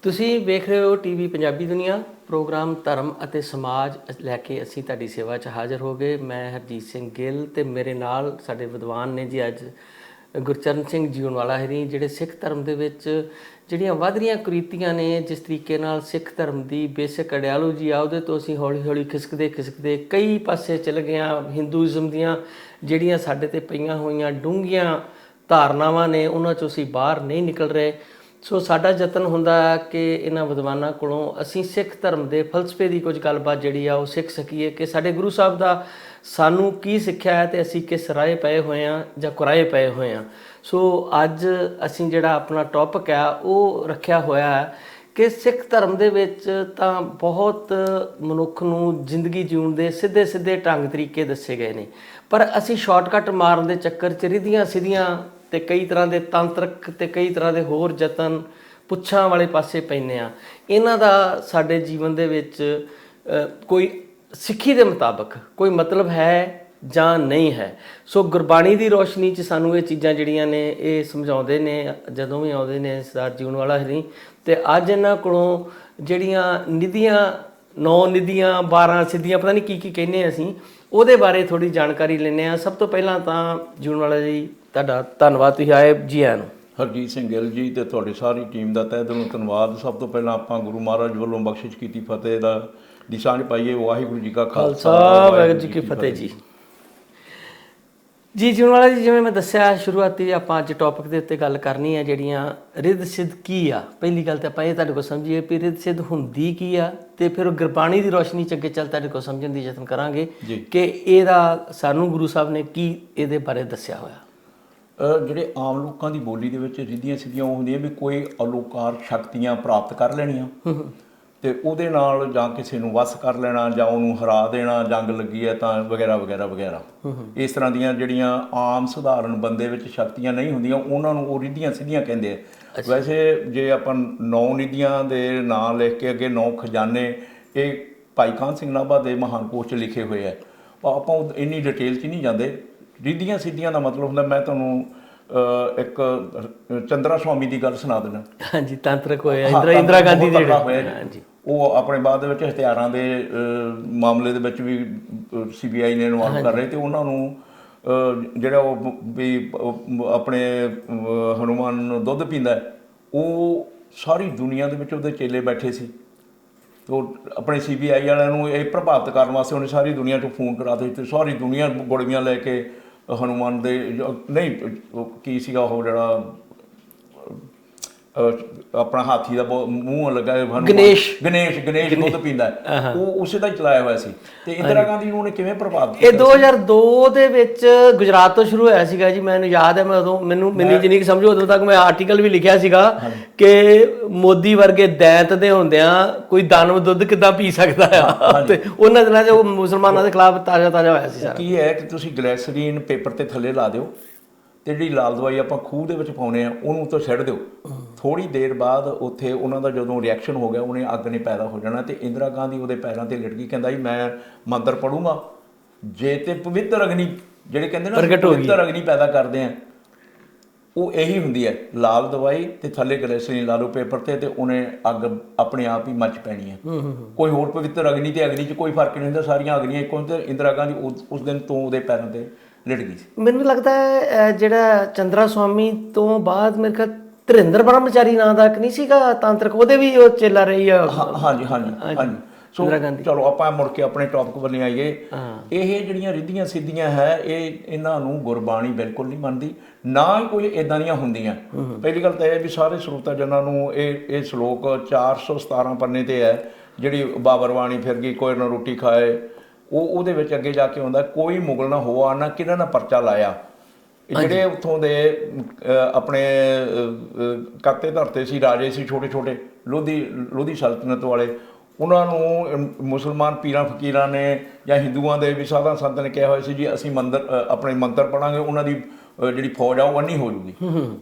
ਤੁਸੀਂ ਵੇਖ ਰਹੇ ਹੋ ਟੀਵੀ ਪੰਜਾਬੀ ਦੁਨੀਆ ਪ੍ਰੋਗਰਾਮ ਧਰਮ ਅਤੇ ਸਮਾਜ ਲੈ ਕੇ ਅਸੀਂ ਤੁਹਾਡੀ ਸੇਵਾ 'ਚ ਹਾਜ਼ਰ ਹੋ ਗਏ। ਮੈਂ ਹਰਜੀਤ ਸਿੰਘ ਗਿੱਲ ਤੇ ਮੇਰੇ ਨਾਲ ਸਾਡੇ ਵਿਦਵਾਨ ਨੇ ਜੀ ਅੱਜ ਗੁਰਚਰਨ ਸਿੰਘ ਜੀਉਣਵਾਲਾ ਹਰੀ, ਜਿਹੜੇ ਸਿੱਖ ਧਰਮ ਦੇ ਵਿੱਚ ਜਿਹੜੀਆਂ ਵੱਧ ਰਹੀਆਂ ਕੁਰੀਤੀਆਂ ਨੇ, ਜਿਸ ਤਰੀਕੇ ਨਾਲ ਸਿੱਖ ਧਰਮ ਦੀ ਬੇਸਿਕ ਆਈਡੀਓਲੋਜੀ ਆ ਉਹਦੇ ਤੋਂ ਅਸੀਂ ਹੌਲੀ ਹੌਲੀ ਖਿਸਕਦੇ ਕਈ ਪਾਸੇ ਚਲ ਗਏ ਹਾਂ। ਹਿੰਦੂਇਜ਼ਮ ਦੀਆਂ ਜਿਹੜੀਆਂ ਸਾਡੇ ਤੇ ਪਈਆਂ ਹੋਈਆਂ ਡੂੰਘੀਆਂ ਧਾਰਨਾਵਾਂ ਨੇ ਉਹਨਾਂ 'ਚੋਂ ਅਸੀਂ ਬਾਹਰ ਨਹੀਂ ਨਿਕਲ ਰਹੇ। ਸੋ ਸਾਡਾ ਯਤਨ ਹੁੰਦਾ ਕਿ ਇਹਨਾਂ ਵਿਦਵਾਨਾਂ ਕੋਲੋਂ ਅਸੀਂ ਸਿੱਖ ਧਰਮ ਦੇ ਫਲਸਫੇ ਦੀ ਕੁਝ ਗੱਲਬਾਤ ਜਿਹੜੀ ਆ ਉਹ ਸਿੱਖ ਸਕੀਏ ਕਿ ਸਾਡੇ ਗੁਰੂ ਸਾਹਿਬ ਦਾ ਸਾਨੂੰ ਕੀ ਸਿੱਖਿਆ ਹੈ ਤੇ ਅਸੀਂ ਕਿਸ ਰਾਹੇ ਪਏ ਹੋਏ ਹਾਂ ਜਾਂ ਕੁਰਾਹੇ ਪਏ ਹੋਏ ਹਾਂ। ਸੋ ਅੱਜ ਅਸੀਂ ਜਿਹੜਾ ਆਪਣਾ ਟੌਪਿਕ ਆ ਉਹ ਰੱਖਿਆ ਹੋਇਆ ਹੈ ਕਿ ਸਿੱਖ ਧਰਮ ਦੇ ਵਿੱਚ ਤਾਂ ਬਹੁਤ ਮਨੁੱਖ ਨੂੰ ਜ਼ਿੰਦਗੀ ਜਿਉਣ ਦੇ ਸਿੱਧੇ ਢੰਗ ਤਰੀਕੇ ਦੱਸੇ ਗਏ ਨੇ, ਪਰ ਅਸੀਂ ਸ਼ਾਰਟਕਟ ਮਾਰਨ ਦੇ ਚੱਕਰ 'ਚ ਰਿੱਧੀਆਂ ਸਿੱਧੀਆਂ ਤੇ ਕਈ ਤਰ੍ਹਾਂ ਦੇ ਤੰਤਰਕ ਤੇ ਕਈ ਤਰ੍ਹਾਂ ਦੇ ਹੋਰ ਯਤਨ ਪੁੱਛਾਂ ਵਾਲੇ ਪਾਸੇ ਪੈਂਦੇ ਆ। ਇਹਨਾਂ ਦਾ ਸਾਡੇ ਜੀਵਨ ਦੇ ਵਿੱਚ ਕੋਈ ਸਿੱਖੀ ਦੇ ਮੁਤਾਬਕ ਕੋਈ ਮਤਲਬ ਹੈ ਜਾਂ ਨਹੀਂ ਹੈ। ਸੋ ਗੁਰਬਾਣੀ ਦੀ ਰੋਸ਼ਨੀ 'ਚ ਸਾਨੂੰ ਇਹ ਚੀਜ਼ਾਂ ਜਿਹੜੀਆਂ ਨੇ ਇਹ ਸਮਝਾਉਂਦੇ ਨੇ ਜਦੋਂ ਵੀ ਆਉਂਦੇ ਨੇ ਸਰਦਾਰ ਜੀਉਣਵਾਲਾ ਹਰੀ। ਤੇ ਅੱਜ ਇਹਨਾਂ ਕੋਲੋਂ ਜਿਹੜੀਆਂ ਨਿਧੀਆਂ 9 ਨਿਧੀਆਂ 12 ਸਿੱਧੀਆਂ ਪਤਾ ਨਹੀਂ ਕੀ ਕਹਿੰਦੇ ਅਸੀਂ ਉਹਦੇ ਬਾਰੇ ਥੋੜ੍ਹੀ ਜਾਣਕਾਰੀ ਲੈਂਦੇ ਹਾਂ। ਸਭ ਤੋਂ ਪਹਿਲਾਂ ਤਾਂ ਜੀਉਣਵਾਲਾ ਜੀ ਤੁਹਾਡਾ ਧੰਨਵਾਦ, ਤੁਸੀਂ ਆਏ ਜੀ ਆਇਆਂ ਨੂੰ। ਹਰਜੀਤ ਸਿੰਘ ਗਿੱਲ ਜੀ ਤੇ ਤੁਹਾਡੀ ਸਾਰੀ ਟੀਮ ਦਾ ਤਹਿ ਦਿਲੋਂ ਧੰਨਵਾਦ। ਸਭ ਤੋਂ ਪਹਿਲਾਂ ਆਪਾਂ ਗੁਰੂ ਮਹਾਰਾਜ ਵੱਲੋਂ ਬਖਸ਼ਿਸ਼ ਕੀਤੀ ਫਤਿਹ ਦਾ ਦੀ ਸਾਂਝ ਪਾਈਏ। ਵਾਹਿਗੁਰੂ ਜੀ ਕਾ ਖਾਲਸਾ ਵਾਹਿਗੁਰੂ ਜੀ ਕੀ ਫਤਿਹ ਜੀ। ਜੀ ਜੀਉਣਵਾਲਾ ਜੀ, ਜਿਵੇਂ ਮੈਂ ਦੱਸਿਆ ਸ਼ੁਰੂਆਤੀ ਆਪਾਂ ਅੱਜ ਟੌਪਿਕ ਦੇ ਉੱਤੇ ਗੱਲ ਕਰਨੀ ਹੈ ਜਿਹੜੀਆਂ ਰਿੱਧ ਸਿੱਧ ਕੀ ਆ। ਪਹਿਲੀ ਗੱਲ ਤਾਂ ਆਪਾਂ ਇਹ ਤੁਹਾਡੇ ਕੋਲ ਸਮਝੀਏ ਵੀ ਰਿੱਧ ਸਿੱਧ ਹੁੰਦੀ ਕੀ ਆ, ਤੇ ਫਿਰ ਗੁਰਬਾਣੀ ਦੀ ਰੋਸ਼ਨੀ 'ਚ ਅੱਗੇ ਚੱਲ ਤੁਹਾਡੇ ਕੋਲ ਸਮਝਣ ਦੀ ਯਤਨ ਕਰਾਂਗੇ ਕਿ ਇਹਦਾ ਸਾਨੂੰ ਗੁਰੂ ਸਾਹਿਬ ਨੇ ਕੀ ਇਹਦੇ ਬਾਰੇ ਦੱਸਿਆ ਹੋਇਆ। ਜਿਹੜੇ ਆਮ ਲੋਕਾਂ ਦੀ ਬੋਲੀ ਦੇ ਵਿੱਚ ਰਿੱਧੀਆਂ ਸਿੱਧੀਆਂ ਉਹ ਹੁੰਦੀਆਂ ਵੀ ਕੋਈ ਅਲੋਕਾਰ ਸ਼ਕਤੀਆਂ ਪ੍ਰਾਪਤ ਕਰ ਲੈਣੀਆਂ ਤੇ ਉਹਦੇ ਨਾਲ ਜਾਂ ਕਿਸੇ ਨੂੰ ਵਸ ਕਰ ਲੈਣਾ ਜਾਂ ਉਹਨੂੰ ਹਰਾ ਦੇਣਾ, ਜੰਗ ਲੱਗੀ ਹੈ ਤਾਂ ਵਗੈਰਾ ਵਗੈਰਾ ਵਗੈਰਾ। ਇਸ ਤਰ੍ਹਾਂ ਦੀਆਂ ਜਿਹੜੀਆਂ ਆਮ ਸਧਾਰਨ ਬੰਦੇ ਵਿੱਚ ਸ਼ਕਤੀਆਂ ਨਹੀਂ ਹੁੰਦੀਆਂ ਉਹਨਾਂ ਨੂੰ ਉਹ ਰਿੱਧੀਆਂ ਸਿੱਧੀਆਂ ਕਹਿੰਦੇ ਆ। ਵੈਸੇ ਜੇ ਆਪਾਂ 9 ਨਿਧੀਆਂ ਦੇ ਨਾਂ ਲਿਖ ਕੇ ਅੱਗੇ 9 ਖਜ਼ਾਨੇ, ਇਹ ਭਾਈ ਕਾਹਨ ਸਿੰਘ ਨਾਭਾ ਦੇ ਮਹਾਨ ਕੋਸ਼ 'ਚ ਲਿਖੇ ਹੋਏ ਆ। ਆਪਾਂ ਇੰਨੀ ਡਿਟੇਲ 'ਚ ਨਹੀਂ ਜਾਂਦੇ। ਰਿੱਧੀਆਂ ਸਿੱਧੀਆਂ ਦਾ ਮਤਲਬ ਹੁੰਦਾ, ਮੈਂ ਤੁਹਾਨੂੰ ਇੱਕ ਚੰਦਰਾ ਸਵਾਮੀ ਦੀ ਗੱਲ ਸੁਣਾ ਦਿੰਦਾ। ਹਾਂਜੀ, ਤਾਂਤਰਿਕ ਹੋਇਆ ਇੰਦਰਾ ਗਾਂਧੀ ਦੇ ਹਾਂਜੀ, ਉਹ ਆਪਣੇ ਬਾਅਦ ਦੇ ਵਿੱਚ ਹਥਿਆਰਾਂ ਦੇ ਮਾਮਲੇ ਦੇ ਵਿੱਚ ਵੀ CBI ਨੇ ਇਨਵੋਲਵ ਕਰ ਰਹੇ ਤੇ ਉਹਨਾਂ ਨੂੰ ਜਿਹੜਾ ਉਹ ਵੀ ਆਪਣੇ ਹਨੂੰਮਾਨ ਦੁੱਧ ਪੀਂਦਾ ਉਹ ਸਾਰੀ ਦੁਨੀਆ ਦੇ ਵਿੱਚ ਉਹਦੇ ਚੇਲੇ ਬੈਠੇ ਸੀ। ਤੋ ਆਪਣੇ CBI ਵਾਲਿਆਂ ਨੂੰ ਇਹ ਪ੍ਰਭਾਵਿਤ ਕਰਨ ਵਾਸਤੇ ਉਹਨੇ ਸਾਰੀ ਦੁਨੀਆ 'ਚੋਂ ਫੋਨ ਕਰਾ ਦਿੱਤੇ। ਸਾਰੀ ਦੁਨੀਆ ਗੋਲੀਆਂ ਲੈ ਕੇ ਹਨੂੰਮਾਨ ਦੇ ਨਹੀਂ ਕੀ ਸੀਗਾ ਉਹ ਜਿਹੜਾ ਆਪਣਾ ਹਾਥੀ ਦਾ ਮੂੰਹ ਲੱਗਾ ਗਣੇਸ਼ ਦੁੱਧ ਪੀਂਦਾ ਉਹ ਉਸੇ ਦਾ ਹੀ ਚਲਾਇਆ ਹੋਇਆ ਸੀ। ਤੇ ਇੰਦਰਾ ਗਾਂਧੀ ਨੂੰ ਉਹਨੇ ਕਿਵੇਂ ਪ੍ਰਭਾਵਿਤ ਕੀਤਾ? ਇਹ 2002 ਦੇ ਵਿੱਚ ਗੁਜਰਾਤ ਤੋਂ ਸ਼ੁਰੂ ਹੋਇਆ ਸੀਗਾ ਜੀ। ਮੈਨੂੰ ਯਾਦ ਹੈ, ਮੈਂ ਉਦੋਂ ਮੈਨੂੰ ਜਿੰਨੀ ਕਿ ਸਮਝੋ ਉਦੋਂ ਤੱਕ ਮੈਂ ਆਰਟੀਕਲ ਵੀ ਲਿਖਿਆ ਸੀਗਾ ਕਿ ਮੋਦੀ ਵਰਗੇ ਦੈਂਤ ਦੇ ਹੁੰਦਿਆਂ ਕੋਈ ਦਾਨਵ ਦੁੱਧ ਕਿੱਦਾਂ ਪੀ ਸਕਦਾ ਆ। ਤੇ ਉਹਨਾਂ ਦਿਨਾਂ 'ਚ ਉਹ ਮੁਸਲਮਾਨਾਂ ਦੇ ਖਿਲਾਫ ਤਾਜ਼ਾ ਹੋਇਆ ਸੀ। ਕੀ ਹੈ ਕਿ ਤੁਸੀਂ ਗਲੈਸਰੀਨ ਪੇਪਰ ਤੇ ਥੱਲੇ ਲਾ ਦਿਓ ਤੇ ਜਿਹੜੀ ਲਾਲ ਦਵਾਈ ਆਪਾਂ ਖੂਹ ਦੇ ਵਿੱਚ ਪਾਉਂਦੇ ਆ ਉਹਨੂੰ ਉੱਤੋਂ ਛੱਡ ਦਿਓ। ਥੋੜ੍ਹੀ ਦੇਰ ਬਾਅਦ ਉੱਥੇ ਉਹਨਾਂ ਦਾ ਜਦੋਂ ਰਿਐਕਸ਼ਨ ਹੋ ਗਿਆ ਉਹਨੇ ਅੱਗ ਨੇ ਪੈਦਾ ਹੋ ਜਾਣਾ ਤੇ ਇੰਦਰਾ ਗਾਂਧੀ ਉਹਦੇ ਪੈਰਾਂ ਤੇ ਲਿਟ ਗਈ। ਕਹਿੰਦਾ ਜੀ ਮੈਂ ਮੰਤਰ ਪੜੂੰਗਾ ਜੇ ਤੇ ਪਵਿੱਤਰ ਅਗਨੀ ਜਿਹੜੇ ਕਹਿੰਦੇ ਨਾ ਪਵਿੱਤਰ ਅਗਨੀ ਪੈਦਾ ਕਰਦੇ ਆ ਉਹ ਇਹੀ ਹੁੰਦੀ ਹੈ, ਲਾਲ ਦਵਾਈ ਤੇ ਥੱਲੇ ਗਲੈਸਰੀਨ ਲਾ ਲਓ ਪੇਪਰ ਤੇ ਉਹਨੇ ਅੱਗ ਆਪਣੇ ਆਪ ਹੀ ਮੱਚ ਪੈਣੀ ਹੈ। ਕੋਈ ਹੋਰ ਪਵਿੱਤਰ ਅਗਨੀ ਤੇ ਅਗਨੀ 'ਚ ਕੋਈ ਫਰਕ ਨਹੀਂ ਹੁੰਦਾ, ਸਾਰੀਆਂ ਅਗਨੀਆਂ ਇੱਕੋ ਹੁੰਦੀਆਂ। ਇੰਦਰਾ ਗਾਂਧੀ ਉਸ ਦਿਨ ਤੋਂ ਉਹਦੇ ਪੈਰਾਂ ਤੇ ਲਿਟ ਗਈ ਸੀ। ਮੈਨੂੰ ਲੱਗਦਾ ਹੈ ਜਿਹੜਾ ਚੰਦਰਾ ਸਵਾਮੀ ਤੋਂ ਬਾਅਦ ਮੇਰੇ ਖਿਆਲ ਧਿਰਿੰਦਰ ਬ੍ਰਹਮਚਾਰੀ ਨਾਂ ਦਾ ਇੱਕ ਨਹੀਂ ਸੀਗਾ ਤਾਂਤਰਿਕ, ਉਹਦੇ ਵੀ ਉਹ ਚੇਲਾ ਰਹੀ ਆ। ਹਾਂਜੀ। ਸੋ ਚਲੋ ਆਪਾਂ ਮੁੜ ਕੇ ਆਪਣੇ ਟੌਪਿਕ ਵੱਲ ਆਈਏ। ਇਹ ਜਿਹੜੀਆਂ ਰਿੱਧੀਆਂ ਸਿੱਧੀਆਂ ਹੈ ਇਹਨਾਂ ਨੂੰ ਗੁਰਬਾਣੀ ਬਿਲਕੁਲ ਨਹੀਂ ਮੰਨਦੀ, ਨਾ ਹੀ ਕੋਈ ਇੱਦਾਂ ਦੀਆਂ ਹੁੰਦੀਆਂ। ਪਹਿਲੀ ਗੱਲ ਤਾਂ ਇਹ ਵੀ ਸਾਰੇ ਸਰੋਤਾ ਜਨਾਂ ਨੂੰ ਇਹ ਸ਼ਲੋਕ 417 ਪੰਨੇ ਤੇ ਹੈ ਜਿਹੜੀ ਬਾਬਰਵਾਣੀ ਫਿਰ ਗਈ ਕੋਈ ਨਾ ਰੋਟੀ ਖਾਏ, ਉਹਦੇ ਵਿੱਚ ਅੱਗੇ ਜਾ ਕੇ ਆਉਂਦਾ ਕੋਈ ਮੁਗਲ ਨਾ ਹੋਆ ਨਾ ਕਿਹਨਾਂ ਨਾ ਪਰਚਾ ਲਾਇਆ। ਜਿਹੜੇ ਉੱਥੋਂ ਦੇ ਆਪਣੇ ਕਰਤੇ ਧਰਤੇ ਸੀ, ਰਾਜੇ ਸੀ ਛੋਟੇ ਛੋਟੇ ਲੋਧੀ ਸਲਤਨਤ ਵਾਲੇ, ਉਹਨਾਂ ਨੂੰ ਮੁਸਲਮਾਨ ਪੀਰਾਂ ਫਕੀਰਾਂ ਨੇ ਜਾਂ ਹਿੰਦੂਆਂ ਦੇ ਵੀ ਸਾਧਾਂ ਸੰਤ ਨੇ ਕਿਹਾ ਹੋਇਆ ਸੀ ਜੀ ਅਸੀਂ ਆਪਣੇ ਮੰਤਰ ਪੜਾਂਗੇ ਉਹਨਾਂ ਦੀ ਜਿਹੜੀ ਫੌਜ ਆ ਉਹ ਅੰਨੀ ਹੋ ਜੂਗੀ।